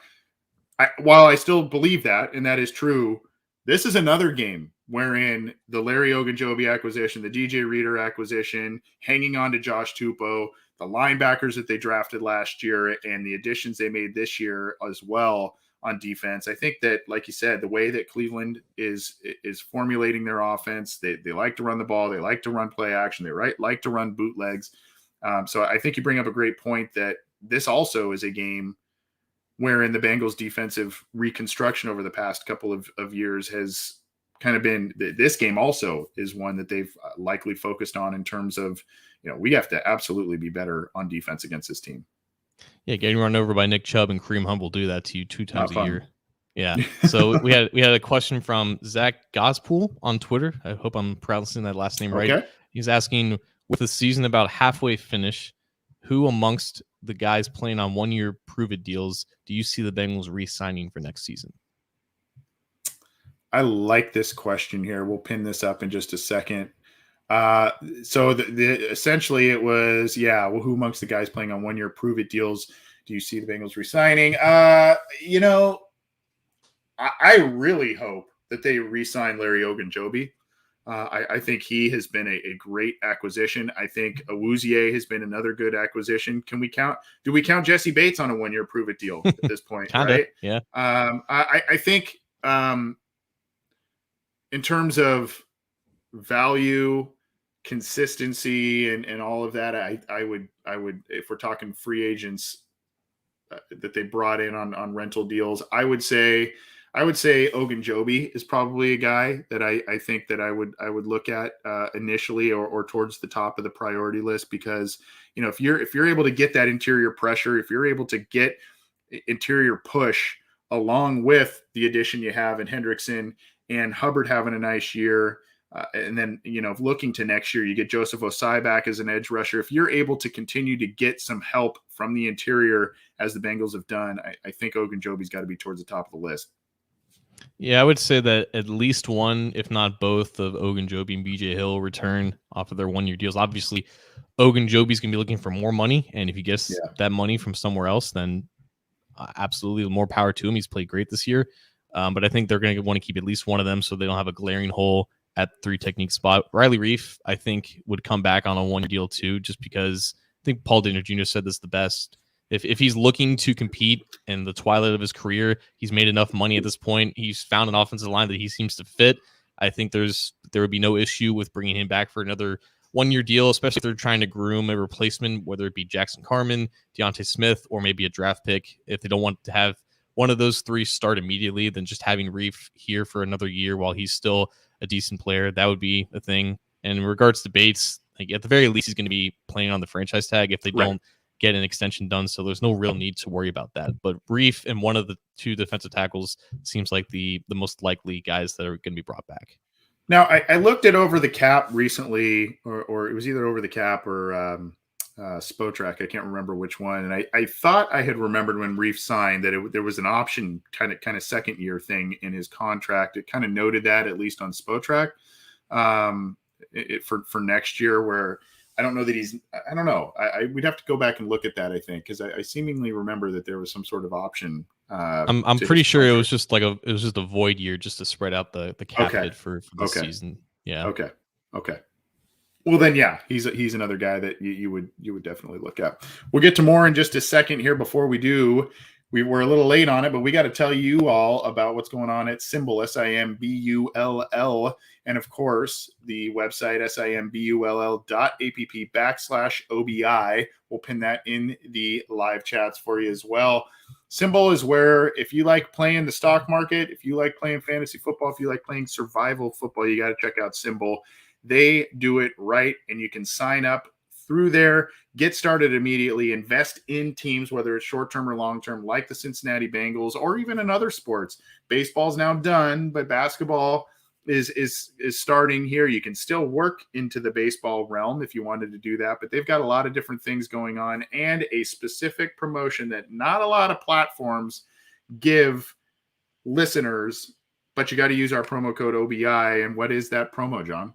while I still believe that, and that is true, this is another game wherein the Larry Ogunjobi acquisition, the DJ Reader acquisition, hanging on to Josh Tupou, the linebackers that they drafted last year, and the additions they made this year as well on defense. I think that, like you said, the way that Cleveland is formulating their offense, they like to run the ball, they like to run play action, they like to run bootlegs. So I think you bring up a great point that this also is a game wherein the Bengals defensive reconstruction over the past couple of years has kind of been, this game also is one that they've likely focused on in terms of, we have to absolutely be better on defense against this team. Yeah, getting run over by Nick Chubb and Kareem Hunt will do that to you 2 times a year. Yeah. So we had a question from Zach Gospool on Twitter. I hope I'm pronouncing that last name right. He's asking, with the season about halfway finish, who amongst the guys playing on 1-year prove-it deals do you see the Bengals re-signing for next season? I like this question here. We'll pin this up in just a second. So essentially it was, who amongst the guys playing on 1-year prove-it deals do you see the Bengals re-signing? I really hope that they re-sign Larry Ogunjobi. I think he has been a great acquisition. I think Awuzie has been another good acquisition. Do we count Jesse Bates on a 1-year prove-it deal at this point? Right? Yeah. I think in terms of value, consistency, and all of that, I would, if we're talking free agents that they brought in on rental deals, I would say Ogunjobi is probably a guy that I think that I would look at initially or towards the top of the priority list, because if you're able to get that interior pressure, if you're able to get interior push along with the addition you have in Hendrickson and Hubbard having a nice year, And then, looking to next year, you get Joseph Osai back as an edge rusher. If you're able to continue to get some help from the interior, as the Bengals have done, I think Ogunjobi's got to be towards the top of the list. Yeah, I would say that at least one, if not both, of Ogunjobi and BJ Hill return off of their 1-year deals. Obviously, Ogunjobi's going to be looking for more money, and if he gets that money from somewhere else, then absolutely more power to him. He's played great this year, but I think they're going to want to keep at least one of them so they don't have a glaring hole at 3 technique spot. Riley Reif, I think, would come back on a 1-year deal too, just because I think Paul Dehner Jr. said this the best. If he's looking to compete in the twilight of his career, he's made enough money at this point. He's found an offensive line that he seems to fit. I think there would be no issue with bringing him back for another 1-year deal, especially if they're trying to groom a replacement, whether it be Jackson Carman, Deontay Smith, or maybe a draft pick. If they don't want to have one of those 3 start immediately, then just having Reif here for another year while he's still a decent player, that would be the thing. And in regards to Bates, like at the very least, he's going to be playing on the franchise tag if they don't get an extension done. So there's no real need to worry about that. But Reif and one of the 2 defensive tackles seems like the most likely guys that are going to be brought back. Now, I looked at Over the Cap recently, or it was either Over the Cap or Spotrac. I can't remember which one. And I thought I had remembered when Reif signed that there was an option kind of second year thing in his contract. It kind of noted that, at least on Spotrac, for next year, where I don't know that I don't know. We'd have to go back and look at that, I think, because I seemingly remember that there was some sort of option. I'm pretty sure it was just a void year just to spread out the cap hit for this season. Yeah. Okay. Well, then, yeah, he's another guy that you would definitely look at. We'll get to more in just a second here. Before we do, we were a little late on it, but we got to tell you all about what's going on at Simbull, SIMBULL, and of course the website simbull.app/OBI. We'll pin that in the live chats for you as well. Simbull is where, if you like playing the stock market, if you like playing fantasy football, if you like playing survival football, you got to check out Simbull. They do it right, and you can sign up through there, get started immediately, invest in teams, whether it's short-term or long-term, like the Cincinnati Bengals, or even in other sports. Baseball's now done, but basketball is starting here. You can still work into the baseball realm if you wanted to do that, but they've got a lot of different things going on and a specific promotion that not a lot of platforms give listeners, but you got to use our promo code OBI. And what is that promo, John?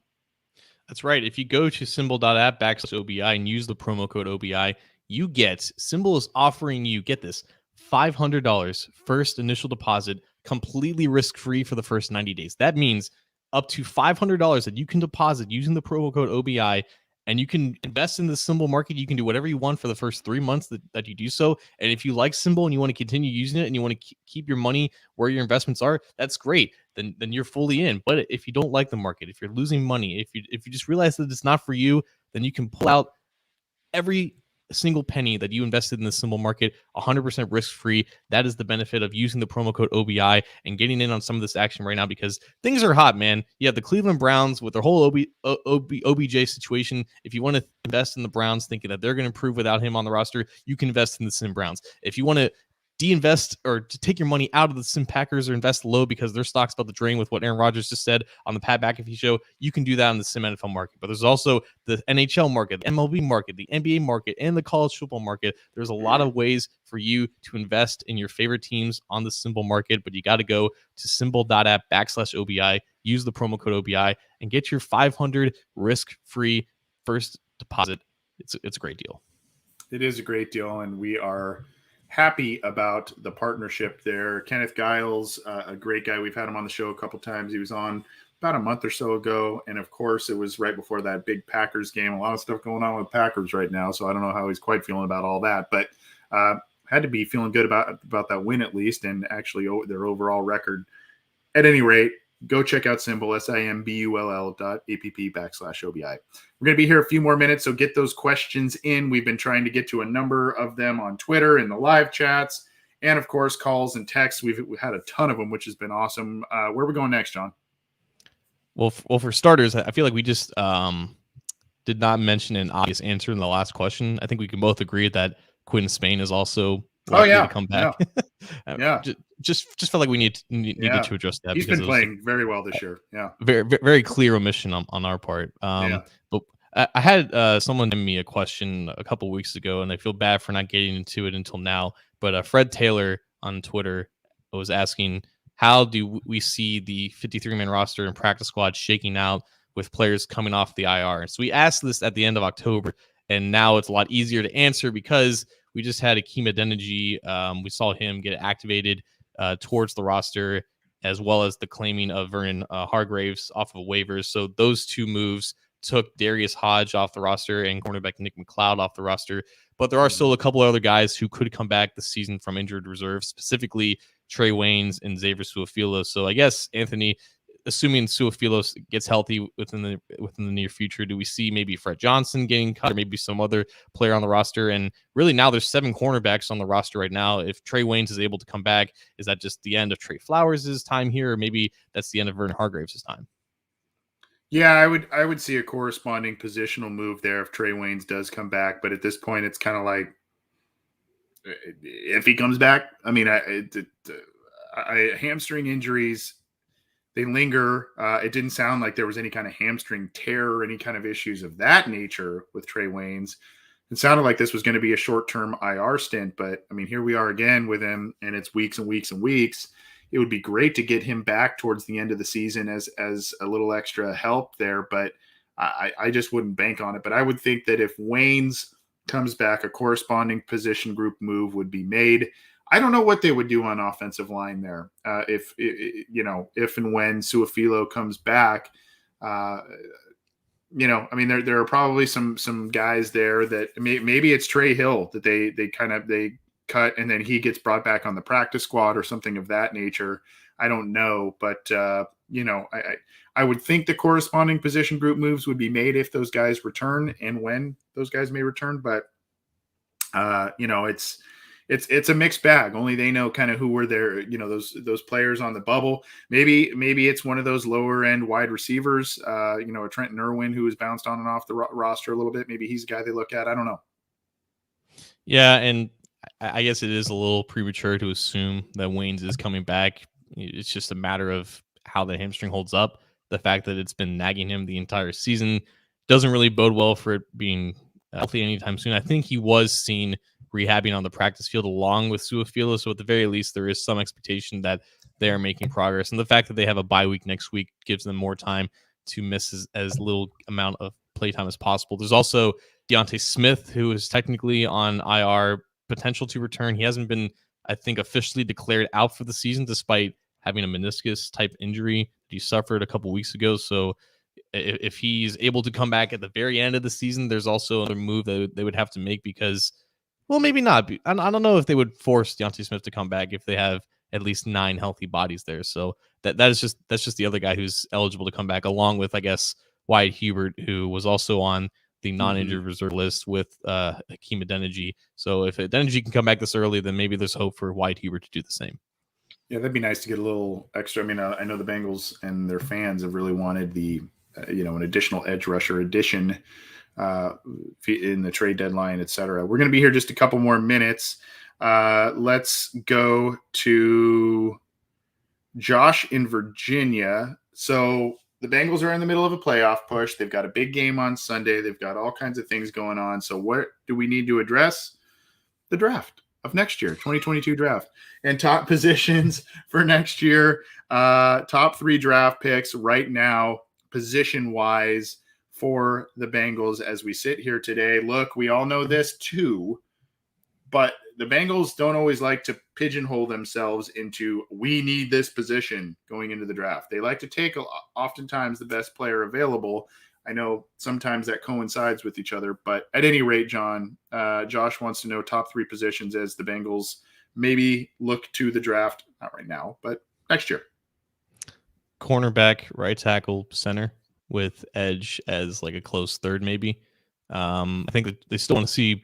That's right. If you go to simbull.app/OBI and use the promo code OBI, Simbull is offering you, get this, $500 first initial deposit, completely risk-free for the first 90 days. That means up to $500 that you can deposit using the promo code OBI, and you can invest in the Simbull market. You can do whatever you want for the first 3 months that you do so. And if you like Simbull and you want to continue using it and you want to keep your money where your investments are, that's great. Then you're fully in. But if you don't like the market, if you're losing money, if you just realize that it's not for you, then you can pull out every single penny that you invested in the Simbull market 100% risk-free. That is the benefit of using the promo code OBI and getting in on some of this action right now, because things are hot, man. You have the Cleveland Browns with their whole OBJ situation. If you want to invest in the Browns thinking that they're going to improve without him on the roster, you can invest in the Sim Browns. If you want to de-invest or to take your money out of the Sim Packers or invest low because their stock's about to drain with what Aaron Rodgers just said on the Pat McAfee show, you can do that in the Sim NFL market. But there's also the NHL market, the MLB market, the NBA market, and the college football market. There's a lot of ways for you to invest in your favorite teams on the Simbull market, but you got to go to simbull.app/OBI, use the promo code OBI, and get your $500 risk-free first deposit. It's a great deal. It is a great deal, and we are happy about the partnership there. Kenneth Giles, a great guy. We've had him on the show a couple times. He was on about a month or so ago. And of course, it was right before that big Packers game. A lot of stuff going on with Packers right now. So I don't know how he's quite feeling about all that, but had to be feeling good about that win at least, and actually their overall record. At any rate, go check out Simbull, simbull.app/OBI. We're going to be here a few more minutes, so get those questions in. We've been trying to get to a number of them on Twitter and the live chats, and of course, calls and texts. We've had a ton of them, which has been awesome. Where are we going next, John? Well, for starters, I feel like we just did not mention an obvious answer in the last question. I think we can both agree that Quinn Spain is also likely to come back. Yeah. just felt like we needed to address that He's because been it was playing very well this year. Yeah. very clear omission on our part. Yeah. But I had someone send me a question a couple weeks ago, and I feel bad for not getting into it until now. But Fred Taylor on Twitter was asking, how do we see the 53-man roster and practice squad shaking out with players coming off the IR? So we asked this at the end of October, and now it's a lot easier to answer because we just had Akeem Adeniji. We saw him get activated towards the roster, as well as the claiming of Vernon Hargraves off of waivers. So those two moves took Darius Hodge off the roster and cornerback Nick McLeod off the roster. But there are still a couple of other guys who could come back this season from injured reserve, specifically Trey Waynes and Xavier Su'a-Filo. So I guess, Anthony, assuming Su'a-Filo gets healthy within the near future, do we see maybe Fred Johnson getting cut or maybe some other player on the roster? And really now there's 7 cornerbacks on the roster right now. If Trey Waynes is able to come back, is that just the end of Trey Flowers' time here? Or maybe that's the end of Vernon Hargraves' time? Yeah, I would see a corresponding positional move there if Trey Waynes does come back. But at this point, it's kind of like, if he comes back, I mean, hamstring injuries, they linger. It didn't sound like there was any kind of hamstring tear or any kind of issues of that nature with Trey Waynes. It sounded like this was going to be a short-term IR stint, but I mean, here we are again with him, and it's weeks and weeks and weeks. It would be great to get him back towards the end of the season as a little extra help there, but I just wouldn't bank on it. But I would think that if Waynes comes back, a corresponding position group move would be made. I don't know what they would do on offensive line there. If and when Su'a-Filo comes back, I mean, there are probably some guys there that maybe it's Trey Hill that they cut and then he gets brought back on the practice squad or something of that nature. I don't know, but I would think the corresponding position group moves would be made if those guys return and when those guys may return. But it's a mixed bag. Only they know kind of who were there. Those players on the bubble. Maybe it's one of those lower end wide receivers. A Trenton Irwin who has bounced on and off the roster a little bit. Maybe he's a guy they look at. I don't know. Yeah, and I guess it is a little premature to assume that Waynes is coming back. It's just a matter of how the hamstring holds up. The fact that it's been nagging him the entire season doesn't really bode well for it being healthy anytime soon. I think he was seen rehabbing on the practice field along with Su'a-Filo, so at the very least, there is some expectation that they are making progress. And the fact that they have a bye week next week gives them more time to miss as little amount of playtime as possible. There's also Deontay Smith, who is technically on IR, potential to return. He hasn't been, I think, officially declared out for the season, despite having a meniscus type injury he suffered a couple weeks ago. So if he's able to come back at the very end of the season, there's also another move that they would have to make because, well, maybe not. I don't know if they would force Deontay Smith to come back if they have at least 9 healthy bodies there. So that's just the other guy who's eligible to come back, along with, I guess, Wyatt Hubert, who was also on the non-injured reserve list with Akeem Adeniji. So if Adeniji can come back this early, then maybe there's hope for Wyatt Hubert to do the same. Yeah, that'd be nice to get a little extra. I mean, I know the Bengals and their fans have really wanted the, an additional edge rusher addition in the trade deadline, et cetera. We're going to be here just a couple more minutes. Let's go to Josh in Virginia. So the Bengals are in the middle of a playoff push. They've got a big game on Sunday. They've got all kinds of things going on. So what do we need to address? The draft of next year, 2022 draft, and top positions for next year. Top 3 draft picks right now, position-wise, for the Bengals as we sit here today. Look, we all know this too, but the Bengals don't always like to pigeonhole themselves into, we need this position going into the draft. They like to take oftentimes the best player available. I know sometimes that coincides with each other, but at any rate, Josh wants to know top 3 positions as the Bengals maybe look to the draft, not right now, but next year. Cornerback, right tackle, center, with edge as like a close third, maybe. I think that they still want to see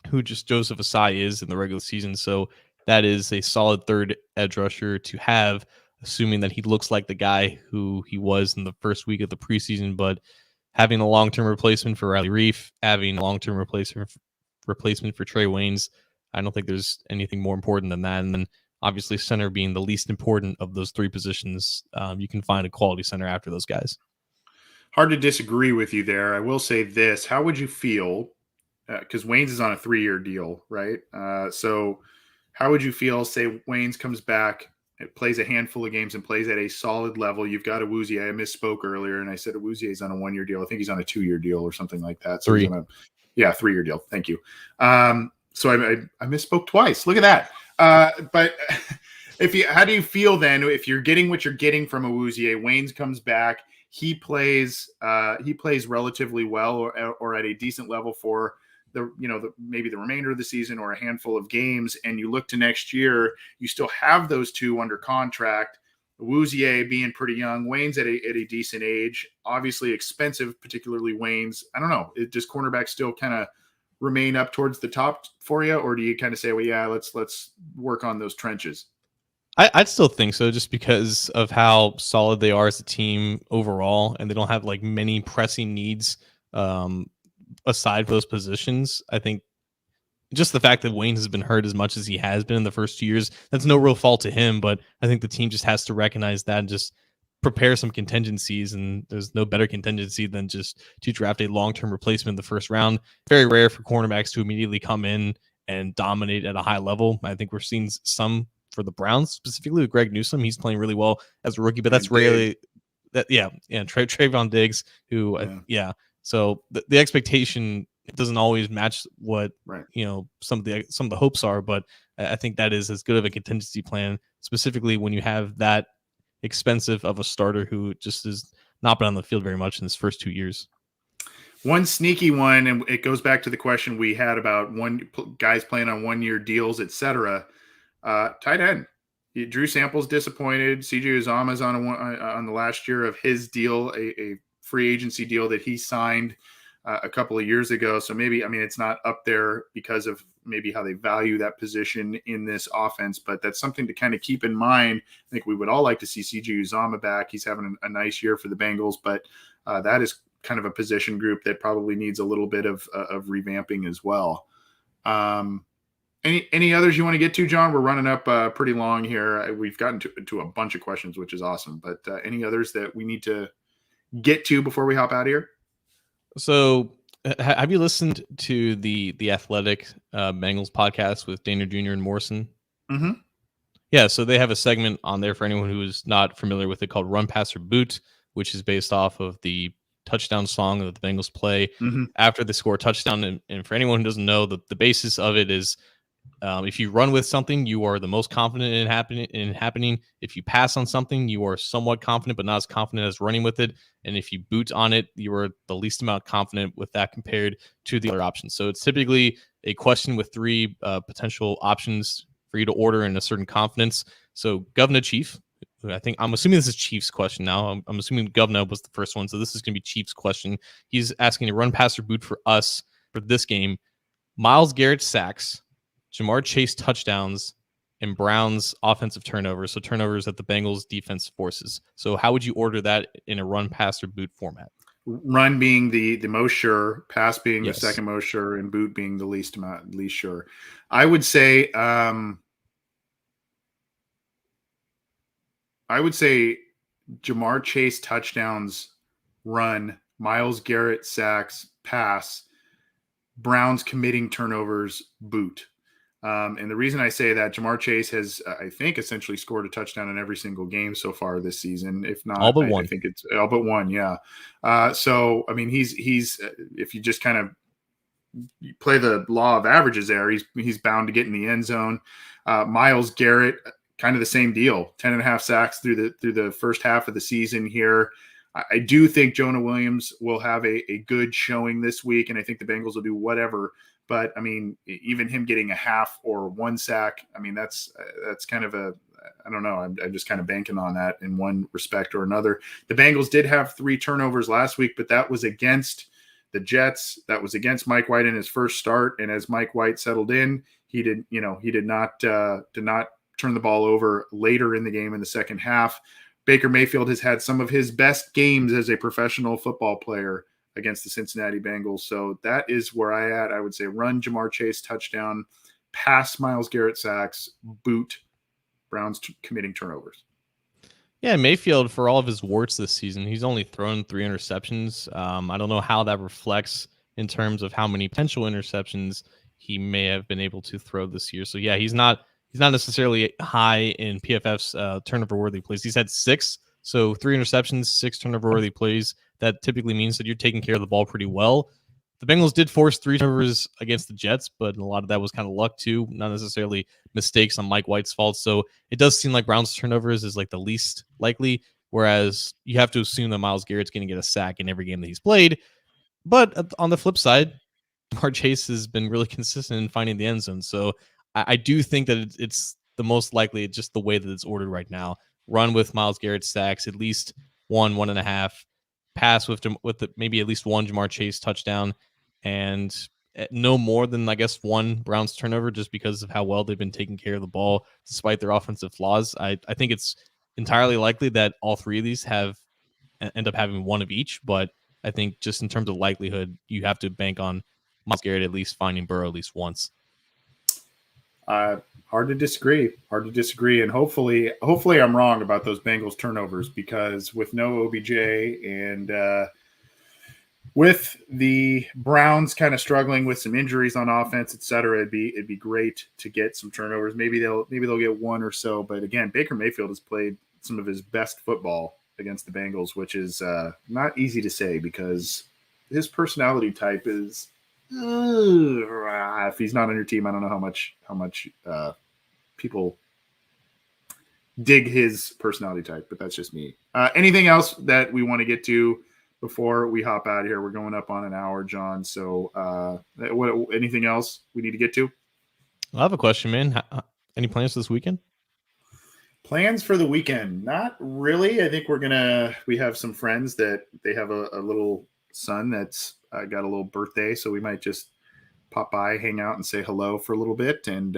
who just Joseph Asai is in the regular season. So that is a solid third edge rusher to have, assuming that he looks like the guy who he was in the first week of the preseason. But having a long-term replacement for Riley Reif, having a long-term replacement for Trey Waynes, I don't think there's anything more important than that. And then Obviously, center being the least important of those three positions. You can find a quality center after those guys. Hard to disagree with you there. I will say this. How would you feel? Because Waynes is on a 3-year deal, right? So how would you feel, say Waynes comes back, plays a handful of games and plays at a solid level? You've got Awuzie. I misspoke earlier, and I said Awuzie is on a 1-year deal. I think he's on a 2-year deal or something like that. So he's on a 3-year deal. Thank you. So I misspoke twice. Look at that. But how do you feel then if you're getting what you're getting from Awuzie? Waynes comes back. He plays relatively well or at a decent level for maybe the remainder of the season or a handful of games, and you look to next year, you still have those two under contract. Awuzie being pretty young, Waynes at a decent age, obviously expensive, particularly Waynes. I don't know. Does cornerback still kind of remain up towards the top for you, or do you kind of say, well, yeah, let's work on those trenches? I'd still think so, just because of how solid they are as a team overall, and they don't have like many pressing needs aside for those positions. I think just the fact that Wayne has been hurt as much as he has been in the first 2 years, that's no real fault to him, but I think the team just has to recognize that and just prepare some contingencies, and there's no better contingency than just to draft a long-term replacement in the first round. Very rare for cornerbacks to immediately come in and dominate at a high level. I think we're seeing some for the Browns, specifically with Greg Newsome. He's playing really well as a rookie, but that's rarely that. Yeah. Trayvon Diggs, who, So the expectation doesn't always match what some of the hopes are, but I think that is as good of a contingency plan, specifically when you have that expensive of a starter who just has not been on the field very much in his first 2 years. One sneaky one, and it goes back to the question we had about guys playing on 1-year deals, etc. Tight end. Drew Sample's disappointed. CJ Uzomah's on the last year of his deal, a free agency deal that he signed a couple of years ago. So maybe, it's not up there because of maybe how they value that position in this offense, but that's something to kind of keep in mind. I think we would all like to see CJ Uzomah back. He's having a nice year for the Bengals, but that is kind of a position group that probably needs a little bit of revamping as well. Any others you want to get to, John? We're running up pretty long here. We've gotten to a bunch of questions, which is awesome, but any others that we need to get to before we hop out of here? So have you listened to the Athletic Bengals podcast with Dana Jr. and Morrison? Mm-hmm. Yeah, so they have a segment on there for anyone who is not familiar with it called Run, Pass, or Boot, which is based off of the touchdown song that the Bengals play after they score a touchdown. And for anyone who doesn't know, the basis of it is if you run with something, you are the most confident in happening. If you pass on something, you are somewhat confident, but not as confident as running with it. And if you boot on it, you are the least amount confident with that compared to the other options. So it's typically a question with 3 potential options for you to order in a certain confidence. So Governor Chief, I'm assuming this is Chief's question now. I'm assuming Governor was the first one. So this is going to be Chief's question. He's asking a run, pass, or boot for us for this game. Myles Garrett sacks, Jamar Chase touchdowns, and Browns offensive turnovers. So turnovers that the Bengals defense forces. So how would you order that in a run, pass, or boot format? Run being the most sure, pass being the second most sure, and boot being the least sure. I would say Jamar Chase touchdowns, run, Myles Garrett sacks, pass, Browns committing turnovers, boot. And the reason I say that, Jamar Chase has, I think, essentially scored a touchdown in every single game so far this season. If not, all but one. I think it's all but one. Yeah. So, he's if you just kind of play the law of averages there, he's bound to get in the end zone. Myles Garrett, kind of the same deal, 10.5 sacks through the first half of the season here. I do think Jonah Williams will have a good showing this week, and I think the Bengals will do whatever. But even him getting a half or 1 sack, that's kind of I don't know. I'm just kind of banking on that in one respect or another. The Bengals did have 3 turnovers last week, but that was against the Jets. That was against Mike White in his first start. And as Mike White settled in, he did not turn the ball over later in the game in the second half. Baker Mayfield has had some of his best games as a professional football player against the Cincinnati Bengals. So that is where I would say run Jamar Chase touchdown, pass Myles Garrett sacks, boot Browns committing turnovers. Yeah, Mayfield, for all of his warts this season, he's only thrown 3 interceptions. I don't know how that reflects in terms of how many potential interceptions he may have been able to throw this year. So yeah, he's not necessarily high in PFF's turnover worthy plays. He's had 6, so 3 interceptions, 6 turnover worthy plays. That typically means that you're taking care of the ball pretty well. The Bengals did force 3 turnovers against the Jets, but a lot of that was kind of luck too, not necessarily mistakes on Mike White's fault. So it does seem like Browns turnovers is like the least likely, whereas you have to assume that Myles Garrett's going to get a sack in every game that he's played. But on the flip side, Jamar Chase has been really consistent in finding the end zone. So I do think that it's the most likely, just the way that it's ordered right now. Run with Myles Garrett sacks, at least 1.5. Pass with maybe at least 1 Jamar Chase touchdown, and no more than, I guess, 1 Browns turnover, just because of how well they've been taking care of the ball despite their offensive flaws. I think it's entirely likely that all 3 of these end up having 1 of each, but I think just in terms of likelihood, you have to bank on Myles Garrett at least finding Burrow at least once. Hard to disagree. And hopefully I'm wrong about those Bengals turnovers, because with no OBJ and with the Browns kind of struggling with some injuries on offense, et cetera, it'd be great to get some turnovers. Maybe they'll get 1 or so. But again, Baker Mayfield has played some of his best football against the Bengals, which is not easy to say, because his personality type is if he's not on your team, I don't know how much people dig his personality type, but that's just me. Anything else that we want to get to before we hop out of here? We're going up on an hour, John. So anything else we need to get to? I have a question, man. Any plans this weekend? Plans for the weekend? Not really. I think we have some friends that they have a little son that's got a little birthday, so we might just pop by, hang out, and say hello for a little bit. And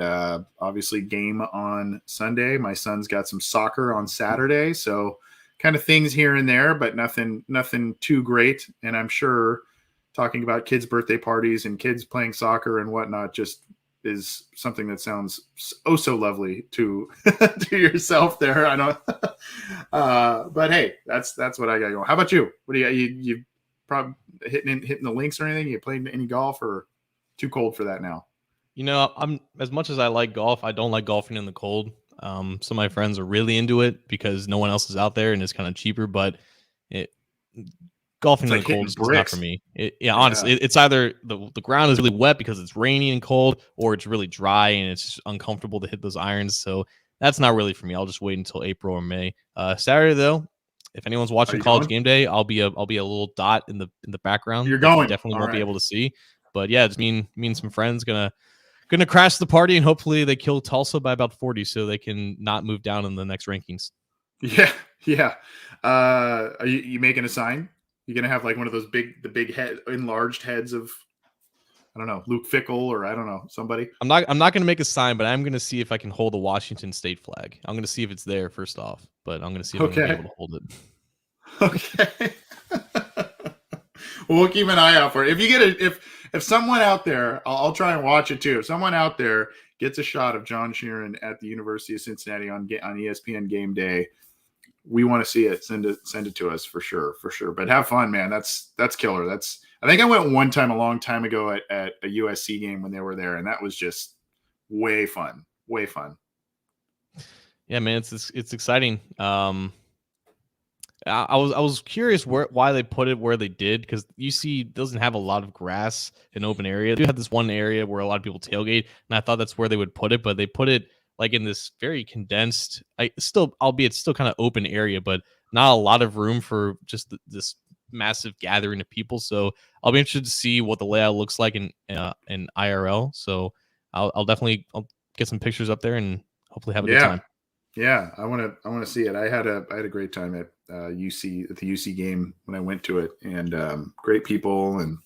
obviously game on Sunday. My son's got some soccer on Saturday, so kind of things here and there, but nothing too great. And I'm sure talking about kids' birthday parties and kids playing soccer and whatnot just is something that sounds oh so lovely to to yourself there. I don't but hey, that's what I got going. How about you? What do you probably hitting the links or anything? You played any golf, or too cold for that now? I'm, as much as I like golf, I don't like golfing in the cold. Some of my friends are really into it because no one else is out there and it's kind of cheaper, but golfing in the cold is not for me. Honestly, it's either the ground is really wet because it's rainy and cold, or it's really dry and it's uncomfortable to hit those irons. So that's not really for me. I'll just wait until April or May. Saturday though, if anyone's watching College Game Day, I'll be a little dot in the background. You're going. You definitely won't be able to see. But yeah, it's me and some friends gonna crash the party, and hopefully they kill Tulsa by about 40 so they can not move down in the next rankings. Yeah. Are you making a sign? You're gonna have like one of those big head, enlarged heads of, I don't know, Luke Fickell, or I don't know, somebody. I'm not gonna make a sign, but I'm gonna see if I can hold the Washington State flag. I'm gonna see if it's there first off, but I'm gonna see if I'm gonna be able to hold it. Okay. Well, we'll keep an eye out for it. If you get if someone out there, I'll try and watch it too. If someone out there gets a shot of John Sheeran at the University of Cincinnati on ESPN Game Day, we want to see it. Send it to us for sure. But have fun, man. That's killer. I think I went one time a long time ago at a USC game when they were there, and that was just way fun. Yeah, man, it's exciting. I was curious why they put it where they did, because UC doesn't have a lot of grass and open area. They do have this one area where a lot of people tailgate, and I thought that's where they would put it, but they put it like in this very condensed, albeit still kind of open area, but not a lot of room for just this massive gathering of people. So I'll be interested to see what the layout looks like in IRL. So I'll definitely get some pictures up there and hopefully have a good time. Yeah, I want to see it. I had a great time at UC, at the UC game when I went to it, and great people and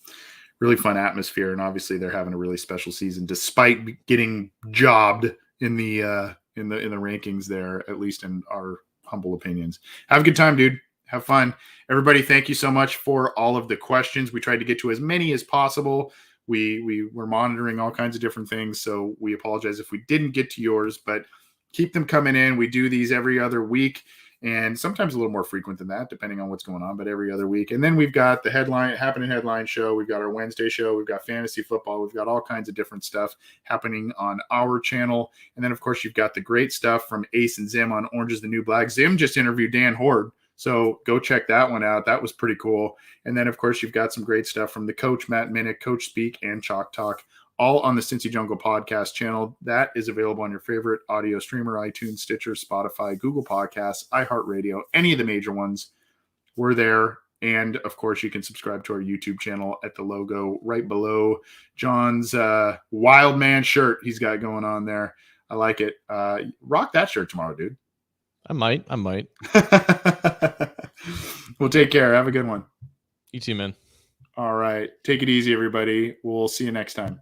really fun atmosphere. And obviously they're having a really special season despite getting jobbed in the rankings there, at least in our humble opinions. Have a good time, dude. Have fun. Everybody, thank you so much for all of the questions. We tried to get to as many as possible. We were monitoring all kinds of different things, so we apologize if we didn't get to yours, but keep them coming in. We do these every other week, and sometimes a little more frequent than that, depending on what's going on, but every other week. And then we've got the Happening Headline show. We've got our Wednesday show. We've got fantasy football. We've got all kinds of different stuff happening on our channel. And then, of course, you've got the great stuff from Ace and Zim on Orange is the New Black. Zim just interviewed Dan Horde, so go check that one out. That was pretty cool. And then, of course, you've got some great stuff from the Coach, Matt Minnick, Coach Speak, and Chalk Talk, all on the Cincy Jungle podcast channel. That is available on your favorite audio streamer, iTunes, Stitcher, Spotify, Google Podcasts, iHeartRadio, any of the major ones. We're there. And, of course, you can subscribe to our YouTube channel at the logo right below John's Wild Man shirt he's got going on there. I like it. Rock that shirt tomorrow, dude. I might. Well, take care. Have a good one. You too, man. All right. Take it easy, everybody. We'll see you next time.